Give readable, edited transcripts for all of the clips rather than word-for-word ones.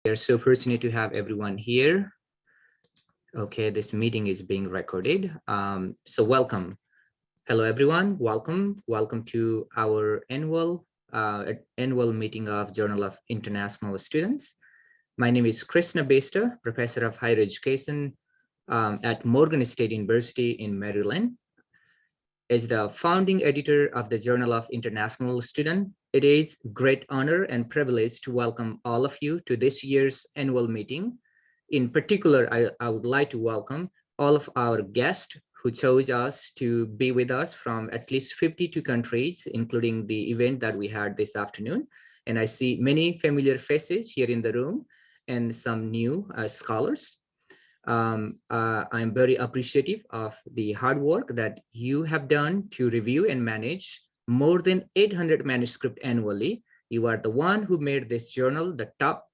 We are so fortunate to have everyone here. Okay, this meeting is being recorded. So welcome. Hello, everyone. Welcome. Welcome to our annual meeting of Journal of International Students. My name is Krishna Besta, Professor of Higher Education at Morgan State University in Maryland. As the founding editor of the Journal of International Student, it is great honor and privilege to welcome all of you to this year's annual meeting. In particular, I would like to welcome all of our guests who chose us to be with us from at least 52 countries, including the event that we had this afternoon. And I see many familiar faces here in the room and some new scholars. I'm very appreciative of the hard work that you have done to review and manage more than 800 manuscripts annually. You are the one who made this journal the top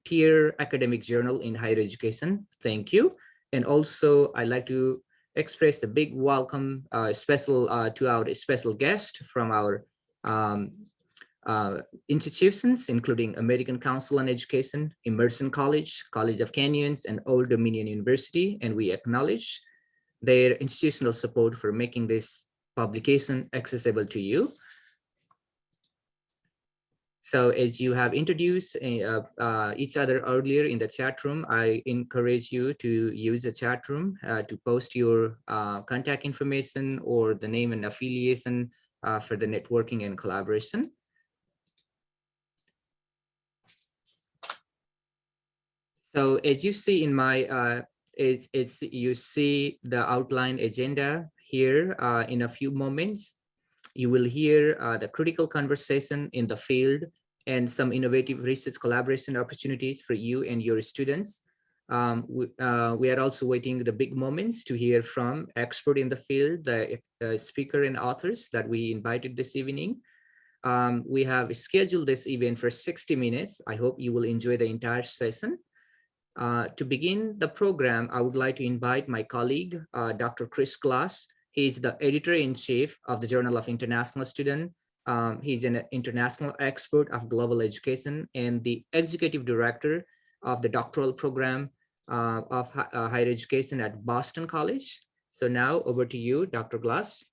tier academic journal in higher education. Thank you. And also, I'd like to express the big welcome to our special guest from our institutions, including American Council on Education, Emerson College, College of Canyons, and Old Dominion University, and we acknowledge their institutional support for making this publication accessible to you. So as you have introduced each other earlier in the chat room, I encourage you to use the chat room to post your contact information or the name and affiliation for the networking and collaboration. So as you see in my, you see the outline agenda here in a few moments. You will hear the critical conversation in the field and some innovative research collaboration opportunities for you and your students. We are also waiting the big moments to hear from expert in the field, the speaker and authors that we invited this evening. We have scheduled this event for 60 minutes. I hope you will enjoy the entire session. To begin the program, I would like to invite my colleague, Dr. Chris Glass. He's the editor-in-chief of the Journal of International Student. He's an international expert of global education and the executive director of the doctoral program of higher education at Boston College. So now over to you, Dr. Glass.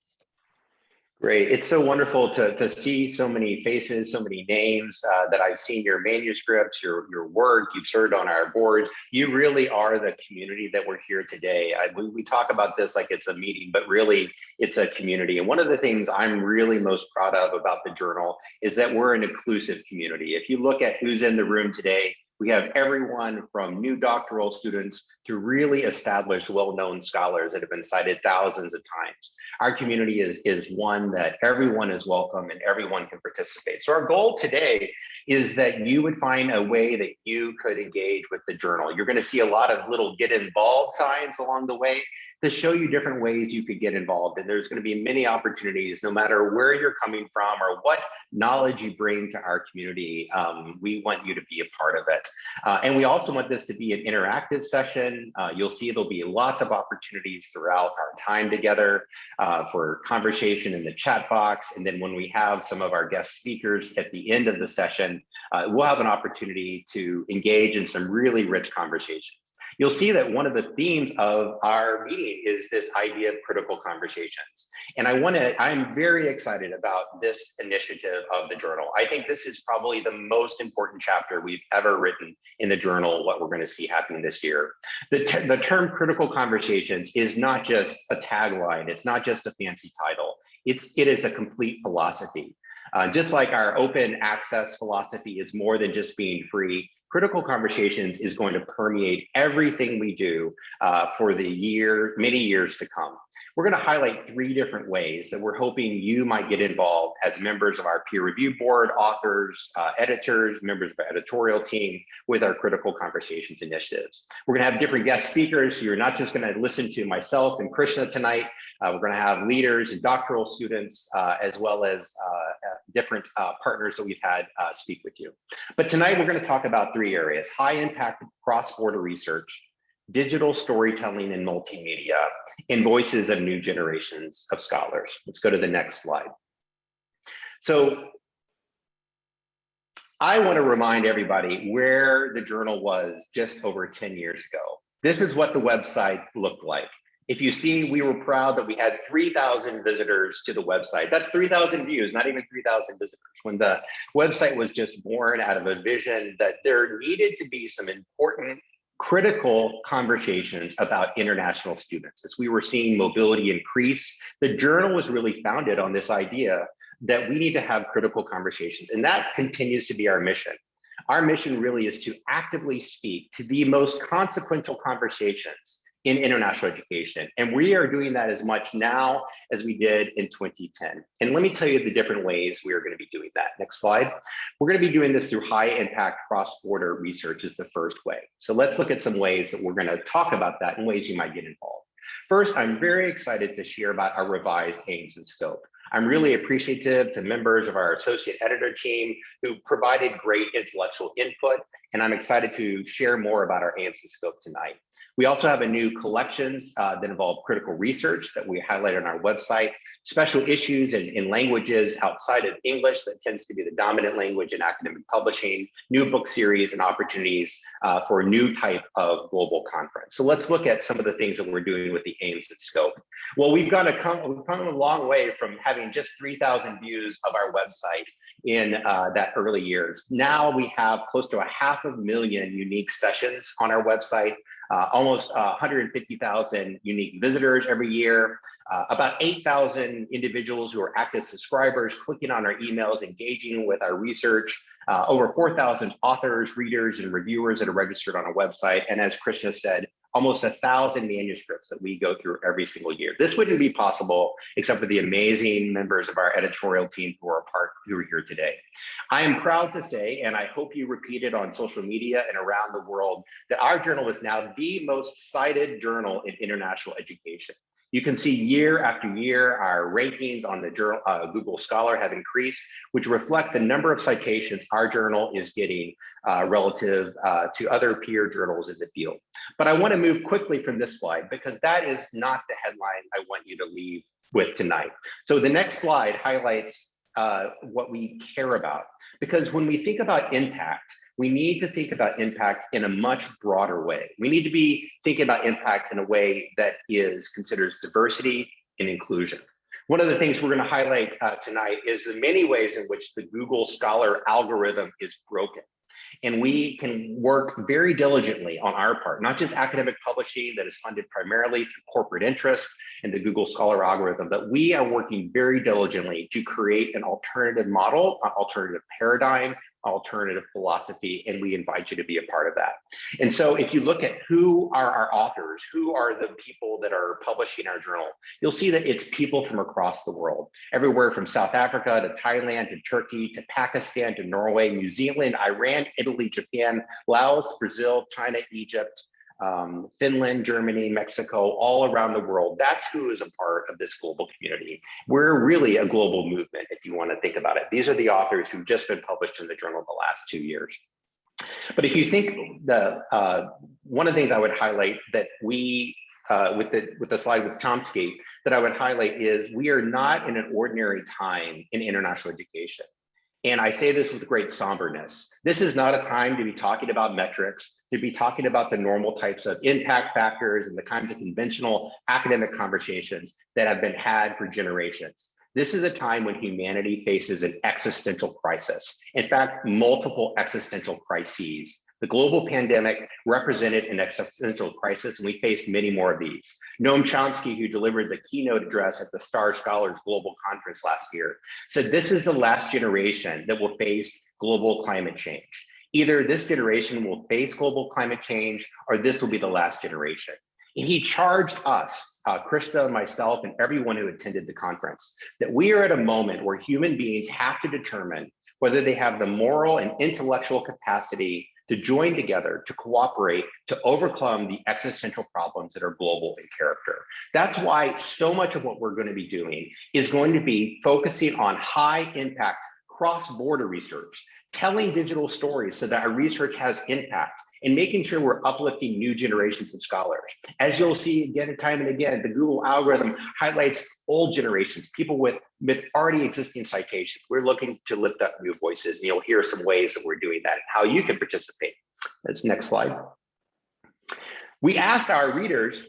Great. It's so wonderful to see so many faces, so many names that I've seen your manuscripts, your work, you've served on our boards. You really are the community that we're here today. We talk about this like it's a meeting, but really it's a community. And one of the things I'm really most proud of about the journal is that we're an inclusive community. If you look at who's in the room today, we have everyone from new doctoral students to really established, well-known scholars that have been cited thousands of times. Our community is one that everyone is welcome and everyone can participate. So our goal today is that you would find a way that you could engage with the journal. You're going to see a lot of little get involved signs along the way to show you different ways you could get involved. And there's going to be many opportunities, no matter where you're coming from or what knowledge you bring to our community. We want you to be a part of it. And we also want this to be an interactive session. You'll see there'll be lots of opportunities throughout our time together for conversation in the chat box. And then when we have some of our guest speakers at the end of the session, we'll have an opportunity to engage in some really rich conversations. You'll see that one of the themes of our meeting is this idea of critical conversations. And I'm very excited about this initiative of the journal. I think this is probably the most important chapter we've ever written in the journal, what we're going to see happening this year. The term critical conversations is not just a tagline. It's not just a fancy title. It is a complete philosophy. Just like our open access philosophy is more than just being free, critical conversations is going to permeate everything we do for the many years to come. We're going to highlight 3 different ways that we're hoping you might get involved as members of our peer review board, authors, editors, members of our editorial team with our critical conversations initiatives. We're going to have different guest speakers. So you're not just going to listen to myself and Krishna tonight. We're going to have leaders and doctoral students, as well as different partners that we've had speak with you. But tonight we're going to talk about 3 areas: high impact cross-border research, digital storytelling and multimedia, and voices of new generations of scholars. Let's go to the next slide. So I want to remind everybody where the journal was just over 10 years ago. This is what the website looked like. If you see, we were proud that we had 3,000 visitors to the website. That's 3,000 views, not even 3,000 visitors. When the website was just born out of a vision that there needed to be some important, critical conversations about international students. As we were seeing mobility increase, the journal was really founded on this idea that we need to have critical conversations, and that continues to be our mission. Our mission really is to actively speak to the most consequential conversations in international education. And we are doing that as much now as we did in 2010. And let me tell you the different ways we are going to be doing that. Next slide. We're going to be doing this through high impact cross-border research is the first way. So let's look at some ways that we're going to talk about that and ways you might get involved. First, I'm very excited to share about our revised aims and scope. I'm really appreciative to members of our associate editor team who provided great intellectual input, and I'm excited to share more about our aims and scope tonight. We also have a new collections that involve critical research that we highlight on our website, special issues in languages outside of English that tends to be the dominant language in academic publishing, new book series and opportunities for a new type of global conference. So let's look at some of the things that we're doing with the aims and scope. Well, we've come a long way from having just 3,000 views of our website in that early years. Now we have close to 500,000 unique sessions on our website. Almost 150,000 unique visitors every year, about 8,000 individuals who are active subscribers, clicking on our emails, engaging with our research, over 4,000 authors, readers, and reviewers that are registered on our website. And as Krishna said, almost 1,000 manuscripts that we go through every single year. This wouldn't be possible except for the amazing members of our editorial team who are here today. I am proud to say, and I hope you repeat it on social media and around the world, that our journal is now the most cited journal in international education. You can see year after year, our rankings on the journal, Google Scholar have increased, which reflect the number of citations our journal is getting relative to other peer journals in the field. But I want to move quickly from this slide because that is not the headline I want you to leave with tonight. So the next slide highlights what we care about, because when we think about impact, we need to think about impact in a much broader way. We need to be thinking about impact in a way that considers diversity and inclusion. One of the things we're going to highlight tonight is the many ways in which the Google Scholar algorithm is broken. And we can work very diligently on our part, not just academic publishing that is funded primarily through corporate interests and the Google Scholar algorithm, but we are working very diligently to create an alternative model, an alternative paradigm, alternative philosophy, and we invite you to be a part of that. And so if you look at who are our authors, who are the people that are publishing our journal, you'll see that it's people from across the world, everywhere from South Africa to Thailand to Turkey to Pakistan to Norway, New Zealand, Iran, Italy, Japan, Laos, Brazil, China, Egypt, Finland, Germany, Mexico, all around the world. That's who is a part of this global community. We're really a global movement, if you want to think about it. These are the authors who've just been published in the journal the last 2 years. But if you think one of the things I would highlight that we, with the slide with Chomsky, that I would highlight is we are not in an ordinary time in international education. And I say this with great somberness. This is not a time to be talking about metrics, to be talking about the normal types of impact factors and the kinds of conventional academic conversations that have been had for generations. This is a time when humanity faces an existential crisis. In fact, multiple existential crises. The global pandemic represented an existential crisis, and we faced many more of these. Noam Chomsky, who delivered the keynote address at the Star Scholars Global Conference last year, said this is the last generation that will face global climate change. Either this generation will face global climate change, or this will be the last generation. And he charged us, Krista, myself, and everyone who attended the conference, that we are at a moment where human beings have to determine whether they have the moral and intellectual capacity to join together, to cooperate, to overcome the existential problems that are global in character. That's why so much of what we're going to be doing is going to be focusing on high impact cross-border research telling digital stories so that our research has impact, and making sure we're uplifting new generations of scholars. As you'll see again and time and again, the Google algorithm highlights old generations, people with already existing citations. We're looking to lift up new voices, and you'll hear some ways that we're doing that and how you can participate. That's next slide. We asked our readers,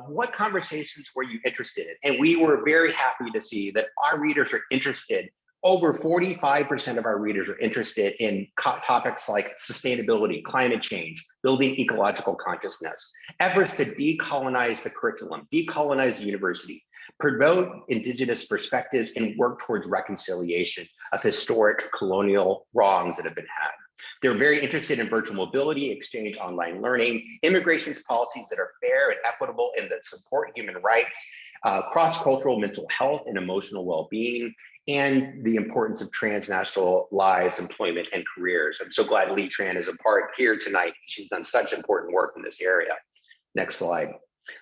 what conversations were you interested in? And we were very happy to see that our readers are interested. Over 45% of our readers are interested in topics like sustainability, climate change, building ecological consciousness, efforts to decolonize the curriculum, decolonize the university, promote Indigenous perspectives, and work towards reconciliation of historic colonial wrongs that have been had. They're very interested in virtual mobility, exchange online learning, immigrations policies that are fair and equitable and that support human rights, cross-cultural mental health and emotional well-being, and the importance of transnational lives, employment, and careers. I'm so glad Lee Tran is a part here tonight. She's done such important work in this area. Next slide.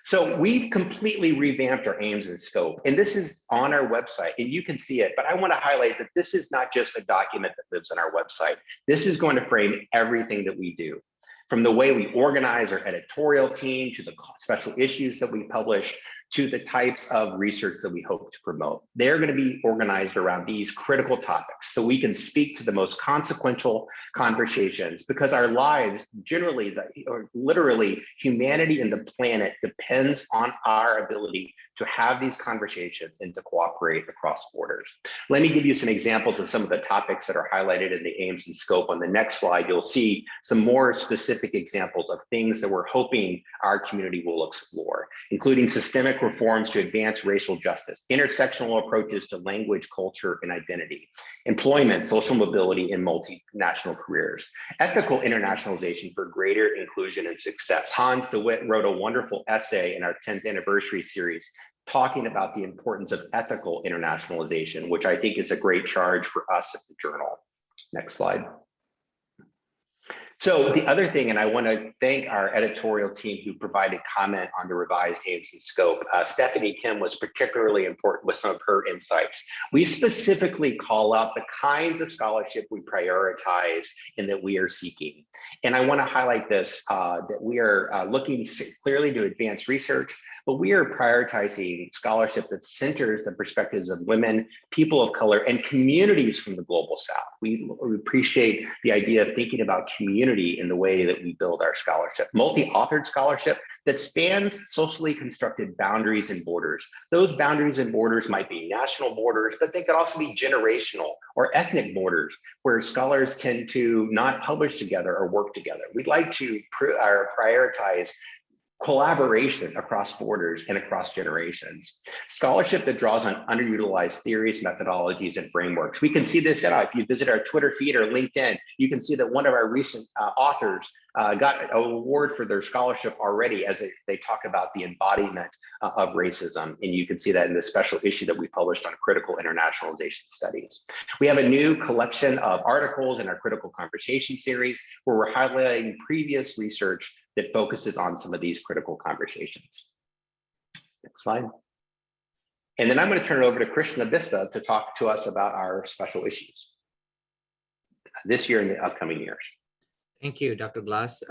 So we've completely revamped our aims and scope, and this is on our website, and you can see it, but I want to highlight that this is not just a document that lives on our website. This is going to frame everything that we do, from the way we organize our editorial team, to the special issues that we publish, to the types of research that we hope to promote. They're going to be organized around these critical topics so we can speak to the most consequential conversations, because our lives generally, or literally, humanity and the planet depends on our ability to have these conversations and to cooperate across borders. Let me give you some examples of some of the topics that are highlighted in the aims and scope. On the next slide, you'll see some more specific examples of things that we're hoping our community will explore, including systemic reforms to advance racial justice, intersectional approaches to language, culture, and identity, employment, social mobility, and multinational careers, ethical internationalization for greater inclusion and success. Hans DeWitt wrote a wonderful essay in our 10th anniversary series talking about the importance of ethical internationalization, which I think is a great charge for us at the journal. Next slide. So the other thing, and I want to thank our editorial team who provided comment on the revised aims and scope. Stephanie Kim was particularly important with some of her insights. We specifically call out the kinds of scholarship we prioritize and that we are seeking. And I want to highlight this, that we are looking clearly to advance research, but we are prioritizing scholarship that centers the perspectives of women, people of color, and communities from the global South. We appreciate the idea of thinking about community in the way that we build our scholarship. Multi-authored scholarship that spans socially constructed boundaries and borders. Those boundaries and borders might be national borders, but they could also be generational or ethnic borders, where scholars tend to not publish together or work together. We'd like to prioritize collaboration across borders and across generations. Scholarship that draws on underutilized theories, methodologies, and frameworks. We can see this if you visit our Twitter feed or LinkedIn, you can see that one of our recent authors got an award for their scholarship already as they talk about the embodiment of racism. And you can see that in the special issue that we published on critical internationalization studies. We have a new collection of articles in our critical conversation series where we're highlighting previous research that focuses on some of these critical conversations. Next slide. And then I'm going to turn it over to Krishna Vista to talk to us about our special issues this year and the upcoming years. Thank you, Dr. Glass.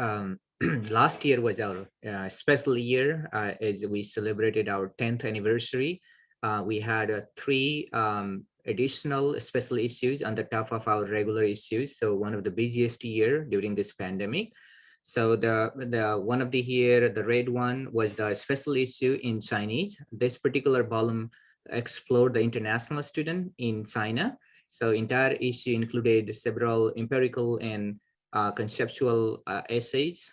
Last year was our special year as we celebrated our 10th anniversary. We had 3 additional special issues on the top of our regular issues. So one of the busiest year during this pandemic. So the one of the year, the red one, was the special issue in Chinese. This particular volume explored the international student in China. So entire issue included several empirical and conceptual essays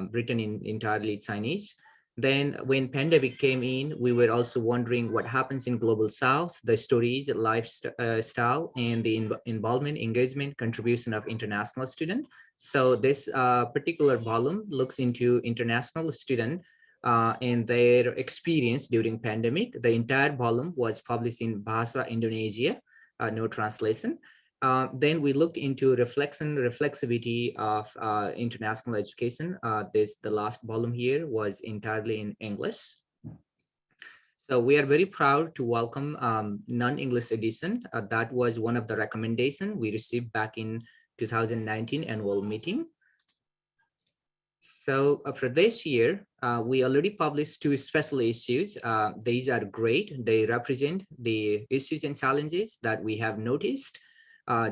written in entirely Chinese. Then when pandemic came in, we were also wondering what happens in Global South, the stories, lifestyle, and the involvement, engagement, contribution of international student. So this particular volume looks into international student and their experience during pandemic. The entire volume was published in Bahasa Indonesia, no translation. Then we looked into reflexivity of international education. The last volume here was entirely in English. So we are very proud to welcome non-English edition. That was one of the recommendations we received back in 2019 annual meeting. So for this year, we already published two special issues. These are great. They represent the issues and challenges that we have noticed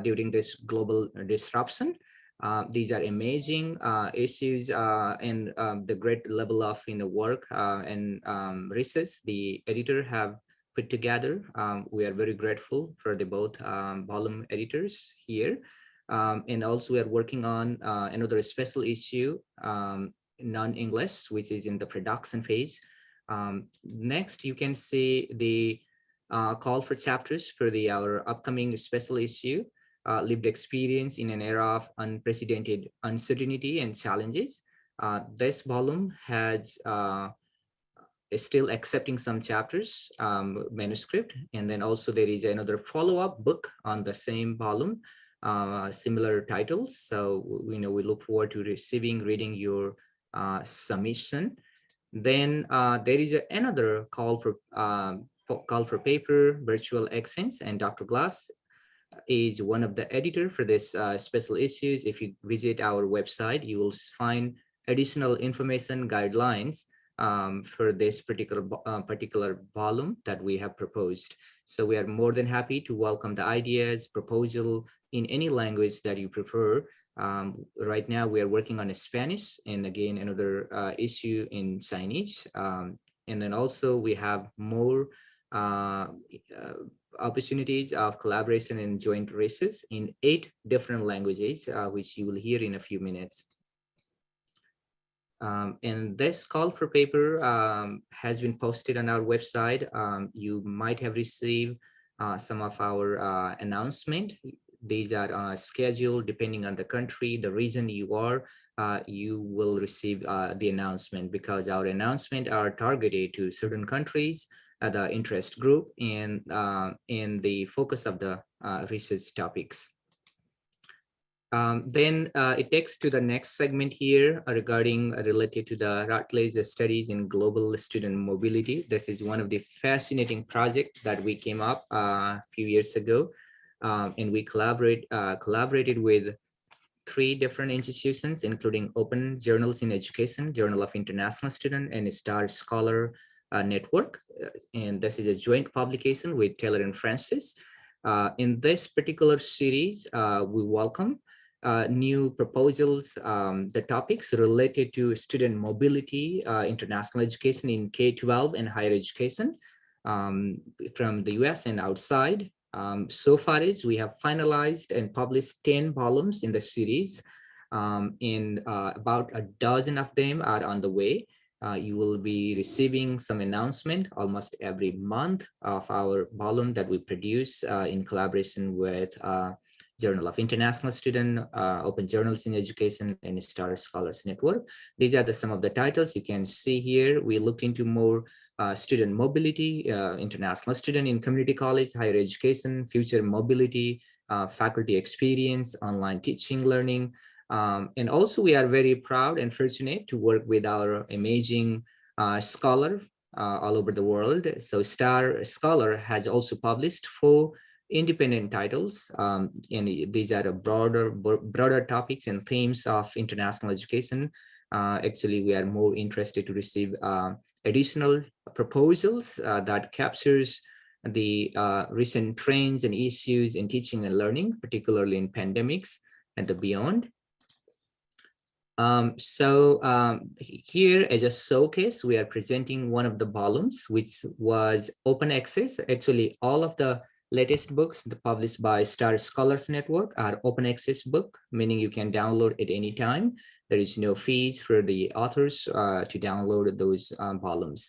during this global disruption. These are amazing issues and the great level of work and research the editor have put together. We are very grateful for the both volume editors here. And also we are working on another special issue, non-English, which is in the production phase. Next, you can see the call for chapters for our upcoming special issue, lived experience in an era of unprecedented uncertainty and challenges. This volume has is still accepting some chapters, manuscript, and then also there is another follow-up book on the same volume, similar titles. So we look forward to reading your submission. Then there is another call for paper, virtual exchange, and Dr. Glass is one of the editor for this special issues. If you visit our website, you will find additional information guidelines for this particular volume that we have proposed. So we are more than happy to welcome the ideas, proposal in any language that you prefer. Right now we are working on a Spanish and again another issue in Chinese. And then also we have more opportunities of collaboration and joint research in 8 different languages, which you will hear in a few minutes. And this call for paper has been posted on our website. You might have received some of our announcement. These are scheduled depending on the country, the region you are. You will receive the announcement because our announcement are targeted to certain countries, the interest group, and in the focus of the research topics. Then it takes to the next segment here regarding related to the Routledge studies in global student mobility. This is one of the fascinating projects that we came up a few years ago, and we collaborated with 3 different institutions, including Open Journals in Education, Journal of International Student, and Star Scholar Network. And this is a joint publication with Taylor and Francis. In this particular series, we welcome new proposals, the topics related to student mobility, international education in K-12 and higher education from the US and outside. So far as we have finalized and published 10 volumes in the series, and about a dozen of them are on the way. You will be receiving some announcement almost every month of our volume that we produce in collaboration with Journal of International Student, Open Journals in Education, and Star Scholars Network. These are some of the titles you can see here. We look into more student mobility, international student in community college, higher education, future mobility, faculty experience, online teaching, learning. And also we are very proud and fortunate to work with our amazing scholar all over the world. So Star Scholar has also published 4 independent titles, and these are broader topics and themes of international education. Actually, we are more interested to receive additional proposals that captures the recent trends and issues in teaching and learning, particularly in pandemics and beyond. Here as a showcase, we are presenting one of the volumes, which was open access. Actually, all of the latest books published by Star Scholars Network are open access book, meaning you can download at any time. There is no fees for the authors to download those volumes.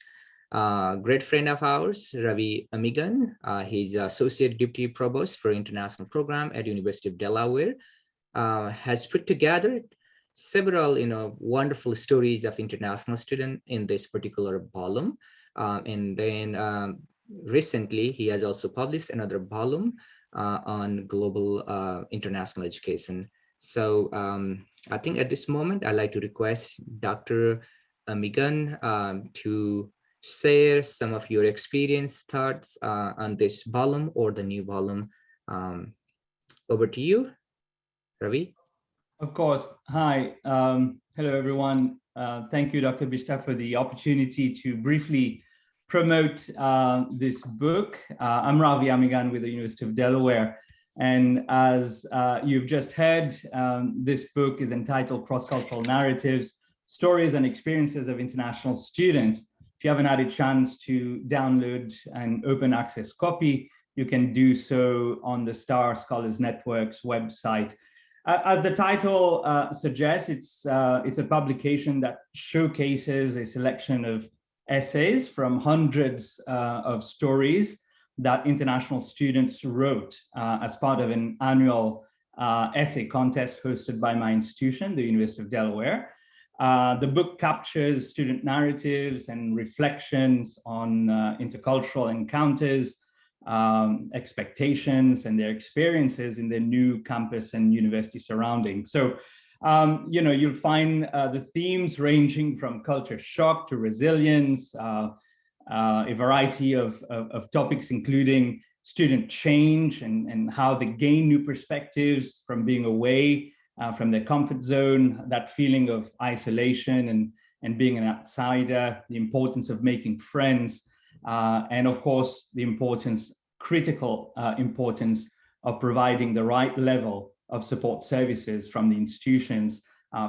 Great friend of ours, Ravi Amigan, he's Associate Deputy Provost for International Program at University of Delaware, has put together several wonderful stories of international students in this particular volume. And then recently, he has also published another volume on global international education. So I think at this moment, I'd like to request Dr. Amigan to share some of your experience thoughts on this volume or the new volume. Over to you, Ravi. Of course. Hi. Hello, everyone. Thank you, Dr. Bishta, for the opportunity to briefly promote this book. I'm Ravi Amigan with the University of Delaware. And as you've just heard, this book is entitled Cross-Cultural Narratives, Stories and Experiences of International Students. If you haven't had a chance to download an open access copy, you can do so on the Star Scholars Network's website. As the title suggests, it's a publication that showcases a selection of essays from hundreds of stories that international students wrote as part of an annual essay contest hosted by my institution, the University of Delaware. The book captures student narratives and reflections on intercultural encounters, expectations, and their experiences in their new campus and university surroundings. So, you'll find the themes ranging from culture shock to resilience, a variety of topics, including student change and how they gain new perspectives from being away from their comfort zone, that feeling of isolation and being an outsider, the importance of making friends, and of course, the critical importance of providing the right level of support services from the institutions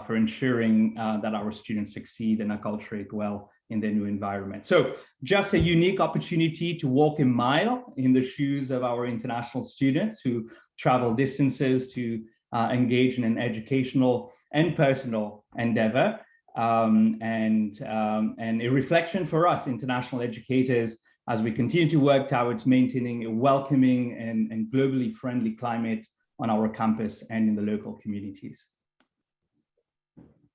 for ensuring that our students succeed and acculturate well in their new environment. So just a unique opportunity to walk a mile in the shoes of our international students who travel distances to engage in an educational and personal endeavor, and a reflection for us international educators as we continue to work towards maintaining a welcoming and globally friendly climate on our campus and in the local communities.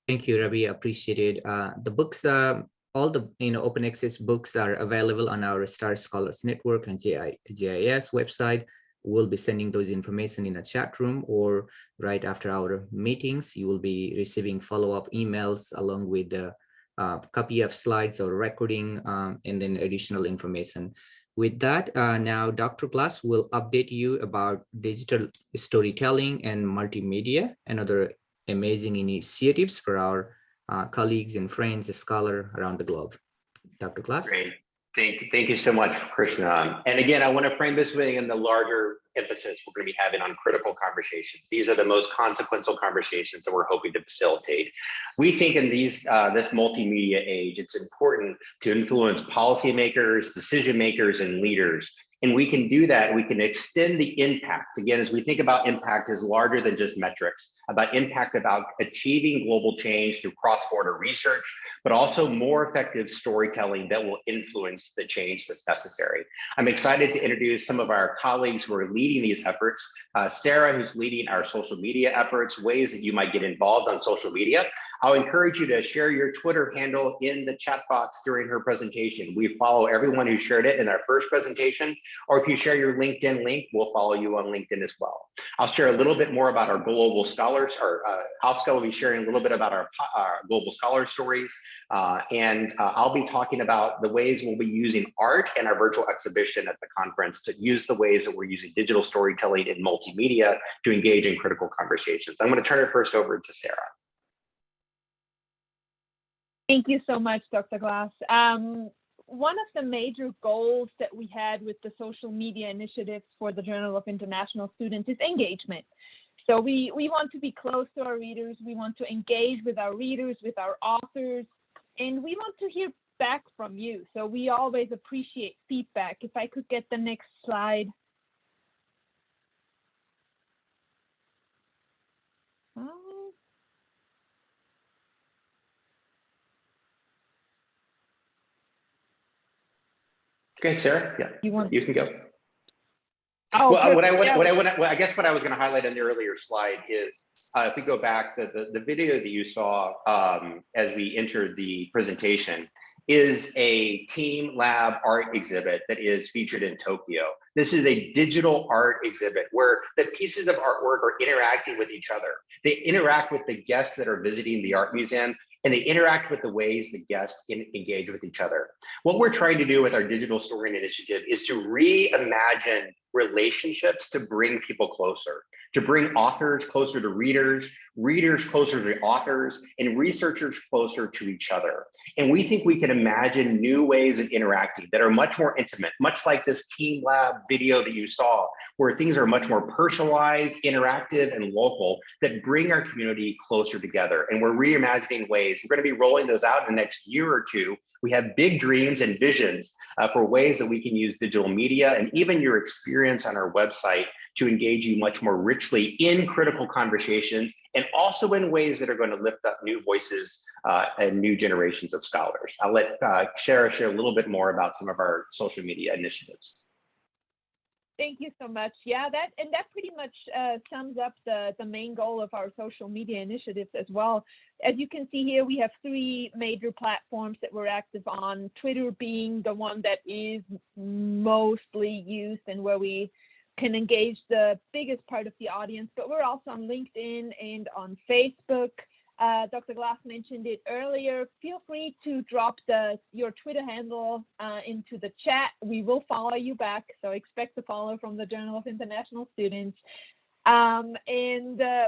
Thank you, Ravi. Appreciate it. The books, all the open access books are available on our Star Scholars Network and GIS website. We'll be sending those information in a chat room, or right after our meetings, you will be receiving follow-up emails along with the copy of slides or recording, and then additional information. With that, now Dr. Glass will update you about digital storytelling and multimedia and other amazing initiatives for our colleagues and friends, scholars around the globe. Dr. Glass. Great. Thank you so much, Krishna. And again, I want to frame this within the larger emphasis we're going to be having on critical conversations. These are the most consequential conversations that we're hoping to facilitate. We think in this multimedia age, it's important to influence policymakers, decision makers, and leaders. And we can do that. We can extend the impact. Again, as we think about impact as larger than just metrics, about impact about achieving global change through cross-border research, but also more effective storytelling that will influence the change that's necessary. I'm excited to introduce some of our colleagues who are leading these efforts. Sarah, who's leading our social media efforts, ways that you might get involved on social media. I'll encourage you to share your Twitter handle in the chat box during her presentation. We follow everyone who shared it in our first presentation, or if you share your LinkedIn link, we'll follow you on LinkedIn as well. I'll share a little bit more about our global scholars, or Oscar will be sharing a little bit about our global scholar stories, and I'll be talking about the ways we'll be using art and our virtual exhibition at the conference to use the ways that we're using digital storytelling and multimedia to engage in critical conversations. I'm going to turn it first over to Sarah. Thank you so much, Dr. Glass. One of the major goals that we had with the social media initiatives for the Journal of International Students is engagement. So we want to be close to our readers. We want to engage with our readers, with our authors, and we want to hear back from you. So we always appreciate feedback. If I could get the next slide. Okay, Sarah, yeah, you can go. Oh, well, I guess what I was going to highlight in the earlier slide is if we go back, the video that you saw as we entered the presentation is a team lab art exhibit that is featured in Tokyo. This is a digital art exhibit where the pieces of artwork are interacting with each other. They interact with the guests that are visiting the art museum and they interact with the ways the guests engage with each other. What we're trying to do with our digital story initiative is to reimagine relationships to bring people closer, to bring authors closer to readers, readers closer to authors, and researchers closer to each other. And we think we can imagine new ways of interacting that are much more intimate, much like this Team Lab video that you saw, where things are much more personalized, interactive, and local that bring our community closer together. And we're reimagining ways. We're going to be rolling those out in the next year or two. We have big dreams and visions for ways that we can use digital media and even your experience on our website to engage you much more richly in critical conversations, and also in ways that are going to lift up new voices and new generations of scholars. I'll let Sarah share a little bit more about some of our social media initiatives. Thank you so much. Yeah, that pretty much sums up the main goal of our social media initiatives as well. As you can see here, we have 3 major platforms that we're active on, Twitter being the one that is mostly used and where we can engage the biggest part of the audience, but we're also on LinkedIn and on Facebook. Dr. Glass mentioned it earlier. Feel free to drop your Twitter handle into the chat. We will follow you back, so expect a follow from the Journal of International Students. And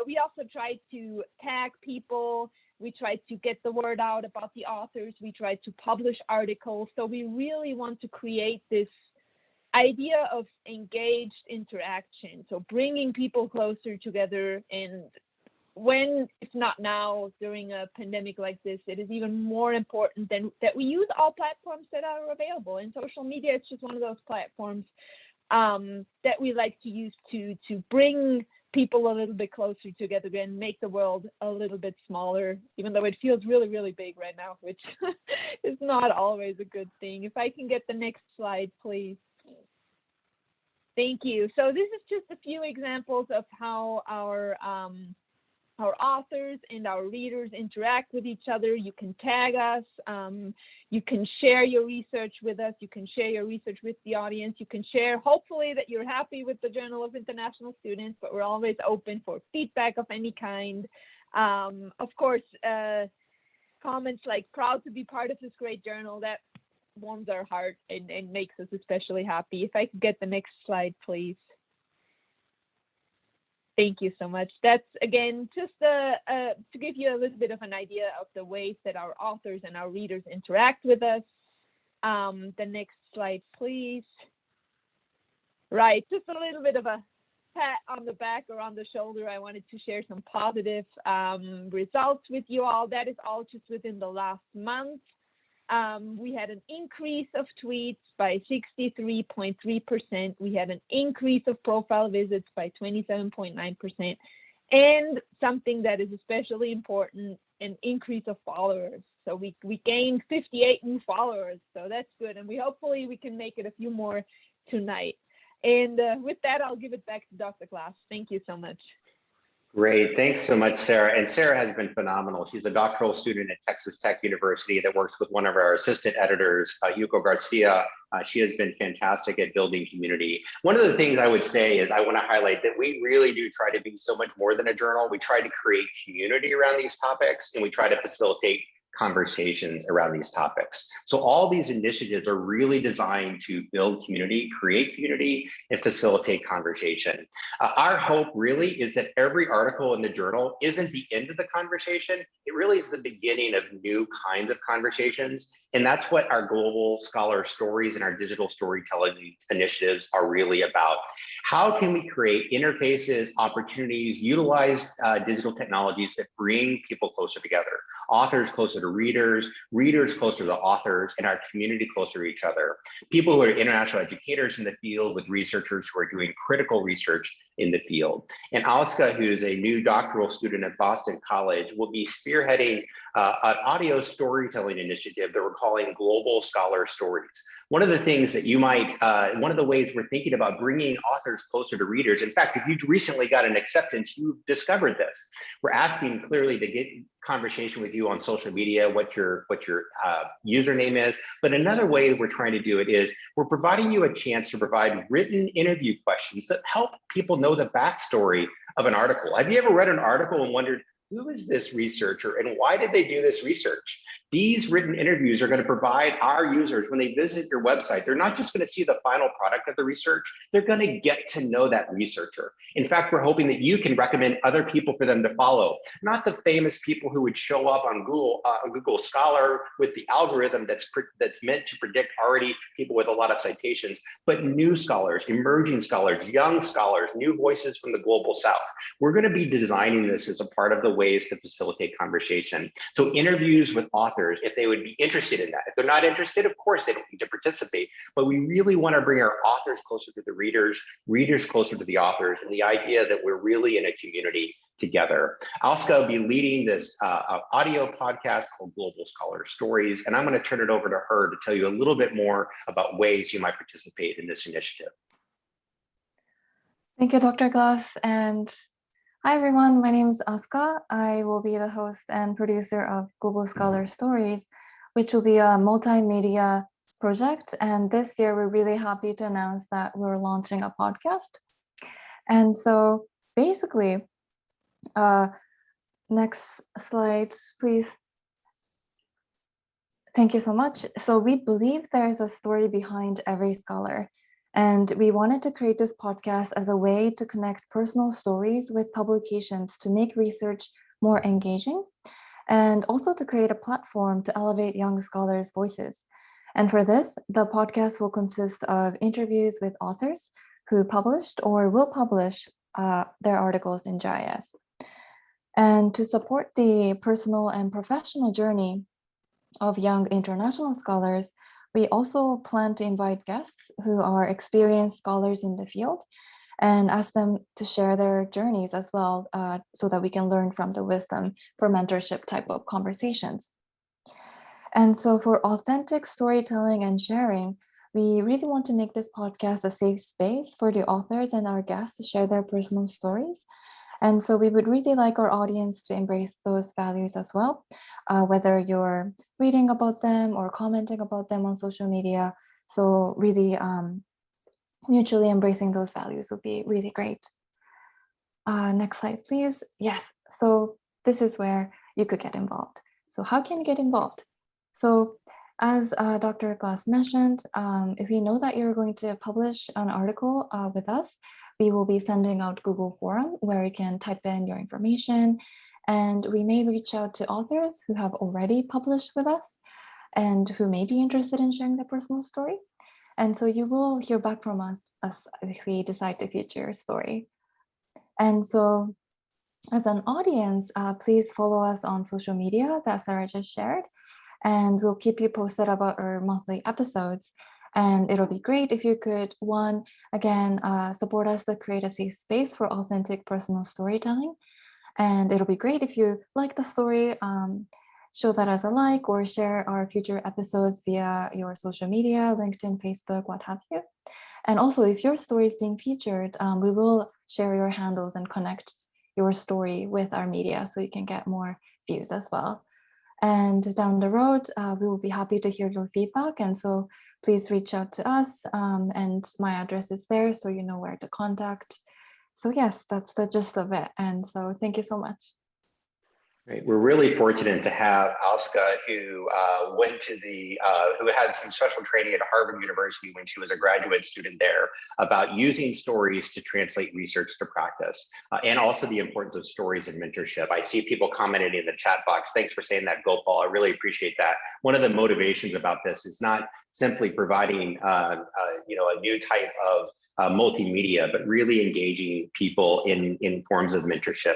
we also try to tag people. We try to get the word out about the authors. We try to publish articles. So we really want to create this idea of engaged interaction. So bringing people closer together, and when, if not now, during a pandemic like this, it is even more important that we use all platforms that are available. And social media is just one of those platforms that we like to use to bring people a little bit closer together and make the world a little bit smaller, even though it feels really, really big right now, which is not always a good thing. If I can get the next slide, please. Thank you. So this is just a few examples of how our authors and our readers interact with each other. You can tag us. You can share your research with us. You can share your research with the audience. You can share, hopefully, that you're happy with the Journal of International Students, but we're always open for feedback of any kind. Of course, comments like "proud to be part of this great journal," that warms our heart and makes us especially happy. If I could get the next slide, please. Thank you so much. That's, again, just to give you a little bit of an idea of the ways that our authors and our readers interact with us. The next slide, please. Right, just a little bit of a pat on the back or on the shoulder. I wanted to share some positive results with you all. That is all just within the last month. We had an increase of tweets by 63.3%. We had an increase of profile visits by 27.9%. And something that is especially important, an increase of followers. So we gained 58 new followers. So that's good. And hopefully we can make it a few more tonight. And with that, I'll give it back to Dr. Glass. Thank you so much. Great, thanks so much, Sarah. And Sarah has been phenomenal. She's a doctoral student at Texas Tech University that works with one of our assistant editors, Hugo Garcia. She has been fantastic at building community. One of the things I would say is I want to highlight that we really do try to be so much more than a journal. We try to create community around these topics, and we try to facilitate conversations around these topics. So all these initiatives are really designed to build community, create community, and facilitate conversation. Our hope really is that every article in the journal isn't the end of the conversation. It really is the beginning of new kinds of conversations. And that's what our global scholar stories and our digital storytelling initiatives are really about. How can we create interfaces, opportunities, utilize digital technologies that bring people closer together? Authors closer to readers, readers closer to authors, and our community closer to each other. People who are international educators in the field with researchers who are doing critical research in the field. And Oscar, who's a new doctoral student at Boston College, will be spearheading an audio storytelling initiative that we're calling Global Scholar Stories. One of the things that you might, one of the ways we're thinking about bringing authors closer to readers, in fact, if you recently got an acceptance, you've discovered this. We're asking clearly to get conversation with you on social media, what your username is. But another way we're trying to do it is we're providing you a chance to provide written interview questions that help people know the backstory of an article. Have you ever read an article and wondered, who is this researcher and why did they do this research? These written interviews are going to provide our users, when they visit your website, they're not just going to see the final product of the research, they're going to get to know that researcher. In fact, we're hoping that you can recommend other people for them to follow, not the famous people who would show up on Google Scholar with the algorithm that's meant to predict already people with a lot of citations, but new scholars, emerging scholars, young scholars, new voices from the global South. We're going to be designing this as a part of the ways to facilitate conversation. So interviews with authors, if they would be interested in that. If they're not interested, of course, they don't need to participate, but we really want to bring our authors closer to the readers, readers closer to the authors, and the idea that we're really in a community together. Alska will be leading this audio podcast called Global Scholar Stories, and I'm going to turn it over to her to tell you a little bit more about ways you might participate in this initiative. Thank you, Dr. Glass, and hi everyone, my name is Aska. I will be the host and producer of Global Scholar Stories, which will be a multimedia project. And this year, we're really happy to announce that we're launching a podcast. And so basically, next slide, please. Thank you so much. So we believe there is a story behind every scholar. And we wanted to create this podcast as a way to connect personal stories with publications to make research more engaging, and also to create a platform to elevate young scholars' voices. And for this, the podcast will consist of interviews with authors who published or will publish their articles in JIS. And to support the personal and professional journey of young international scholars, we also plan to invite guests who are experienced scholars in the field and ask them to share their journeys as well, so that we can learn from the wisdom for mentorship type of conversations. And so for authentic storytelling and sharing, we really want to make this podcast a safe space for the authors and our guests to share their personal stories. And so we would really like our audience to embrace those values as well, whether you're reading about them or commenting about them on social media. So really mutually embracing those values would be really great. Next slide, please. Yes, so this is where you could get involved. So how can you get involved? So as Dr. Glass mentioned, if you know that you're going to publish an article with us, we will be sending out Google Forum where you can type in your information, and we may reach out to authors who have already published with us and who may be interested in sharing their personal story. And so you will hear back from us if we decide to feature your story. And so as an audience, please follow us on social media that Sarah just shared, and we'll keep you posted about our monthly episodes. And it'll be great if you could, one, again, support us to create a safe space for authentic personal storytelling. And it'll be great if you like the story, show that as a like, or share our future episodes via your social media, LinkedIn, Facebook, what have you. And also, if your story is being featured, we will share your handles and connect your story with our media so you can get more views as well. And down the road, we will be happy to hear your feedback. And so please reach out to us, and my address is there so you know where to contact. So yes, that's the gist of it. And so thank you so much. Great. We're really fortunate to have Alska, who who had some special training at Harvard University when she was a graduate student there, about using stories to translate research to practice, and also the importance of stories and mentorship. I see people commenting in the chat box. Thanks for saying that, Gopal. I really appreciate that. One of the motivations about this is not simply providing a new type of multimedia, but really engaging people in forms of mentorship.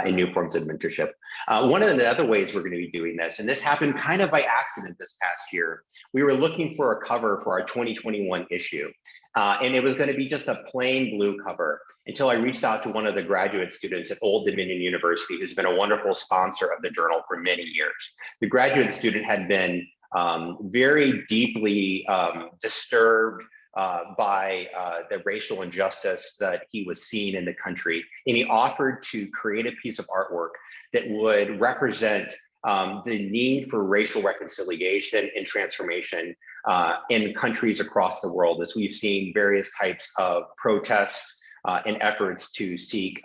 In new forms of mentorship. One of the other ways we're going to be doing this, and this happened kind of by accident this past year, we were looking for a cover for our 2021 issue. And it was going to be just a plain blue cover until I reached out to one of the graduate students at Old Dominion University, who's been a wonderful sponsor of the journal for many years. The graduate student had been very deeply disturbed by the racial injustice that he was seeing in the country. And he offered to create a piece of artwork that would represent the need for racial reconciliation and transformation in countries across the world, as we've seen various types of protests and efforts to seek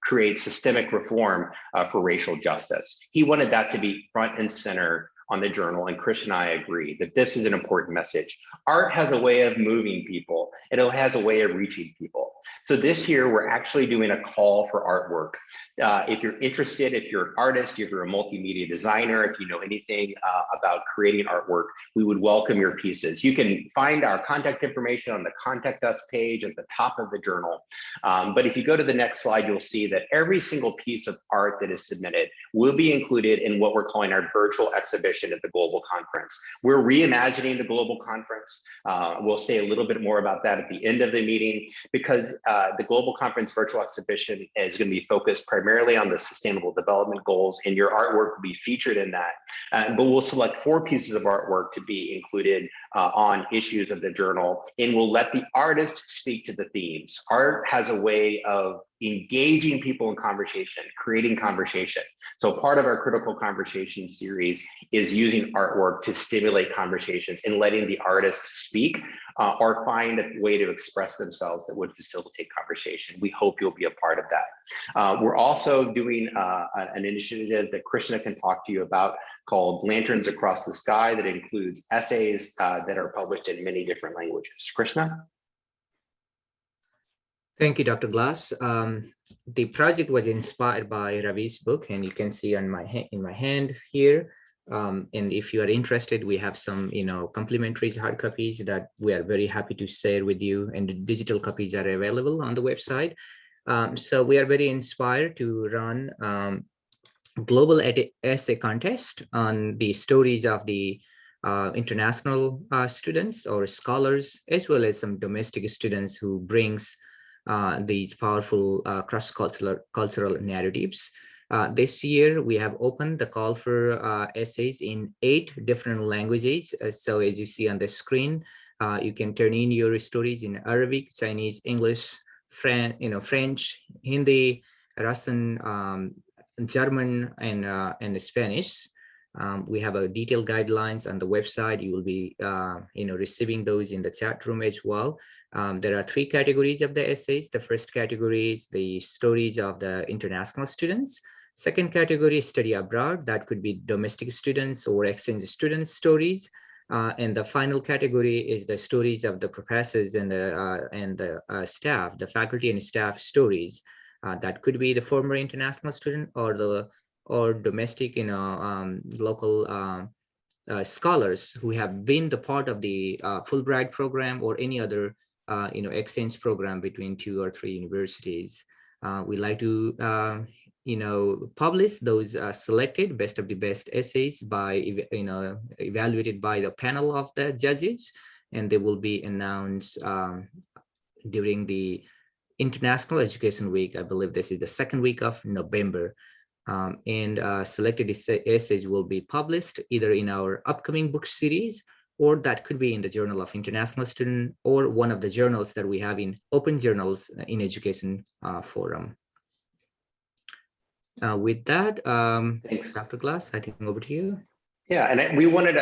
create systemic reform for racial justice. He wanted that to be front and center on the journal, and Chris and I agree that this is an important message. Art has a way of moving people, and it has a way of reaching people. So this year, we're actually doing a call for artwork. If you're interested, if you're an artist, if you're a multimedia designer, if you know anything about creating artwork, we would welcome your pieces. You can find our contact information on the Contact Us page at the top of the journal. But if you go to the next slide, you'll see that every single piece of art that is submitted will be included in what we're calling our virtual exhibition at the Global Conference. We're reimagining the Global Conference. We'll say a little bit more about that at the end of the meeting, because the Global Conference virtual exhibition is going to be focused primarily on the Sustainable Development Goals, and your artwork will be featured in that. But we'll select 4 pieces of artwork to be included on issues of the journal, and we'll let the artist speak to the themes. Art has a way of engaging people in conversation, creating conversation. So part of our critical conversation series is using artwork to stimulate conversations and letting the artist speak or find a way to express themselves that would facilitate conversation. We hope you'll be a part of that. We're also doing an initiative that Krishna can talk to you about called Lanterns Across the Sky, that includes essays that are published in many different languages. Krishna? Thank you, Dr. Glass. The project was inspired by Ravi's book, and you can see on in my hand here. And if you are interested, we have some, complimentary hard copies that we are very happy to share with you, and the digital copies are available on the website. So we are very inspired to run global essay contest on the stories of the international students or scholars, as well as some domestic students who brings these powerful cross-cultural narratives. This year, we have opened the call for essays in 8 different languages. So as you see on the screen, you can turn in your stories in Arabic, Chinese, English, French, Hindi, Russian, German, and Spanish. We have a detailed guidelines on the website. You will be, receiving those in the chat room as well. There are 3 categories of the essays. The first category is the stories of the international students. Second category is study abroad. That could be domestic students or exchange students stories. And the final category is the stories of the professors and the staff, the faculty and staff stories. That could be the former international student or domestic, local scholars who have been the part of the Fulbright program or any other, exchange program between 2 or 3 universities. We like to, publish those selected best of the best essays by, evaluated by the panel of the judges, and they will be announced during the International Education Week. I believe this is the 2nd week of November. And selected essays will be published either in our upcoming book series, or that could be in the Journal of International Student, or one of the journals that we have in Open Journals in Education Forum. With that, Thanks. Dr. Glass, I think over to you. Yeah, and we wanted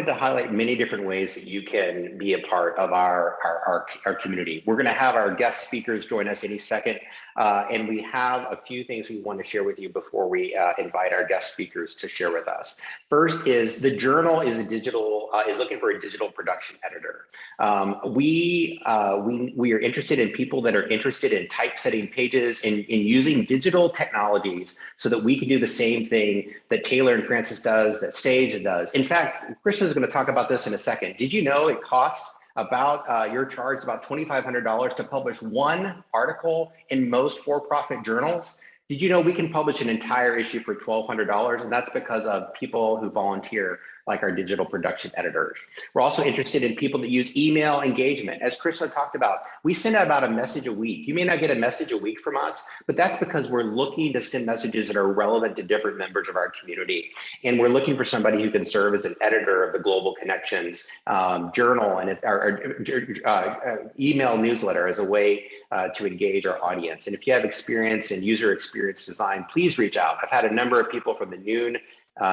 to highlight many different ways that you can be a part of our community. We're going to have our guest speakers join us any second, and we have a few things we want to share with you before we invite our guest speakers to share with us. First is the journal is looking for a digital production editor. We are interested in people that are interested in typesetting pages and in using digital technologies so that we can do the same thing that Taylor and Francis does, that Sage does. In fact, Krishna is going to talk about this in a second. Did you know it costs about, you're charged about $2,500 to publish 1 article in most for-profit journals? Did you know we can publish an entire issue for $1,200? And that's because of people who volunteer, like our digital production editors. We're also interested in people that use email engagement. As Krishna talked about, we send out about a message a week. You may not get a message a week from us, but that's because we're looking to send messages that are relevant to different members of our community. And we're looking for somebody who can serve as an editor of the Global Connections journal and our email newsletter as a way to engage our audience. And if you have experience in user experience design, please reach out. I've had a number of people from the noon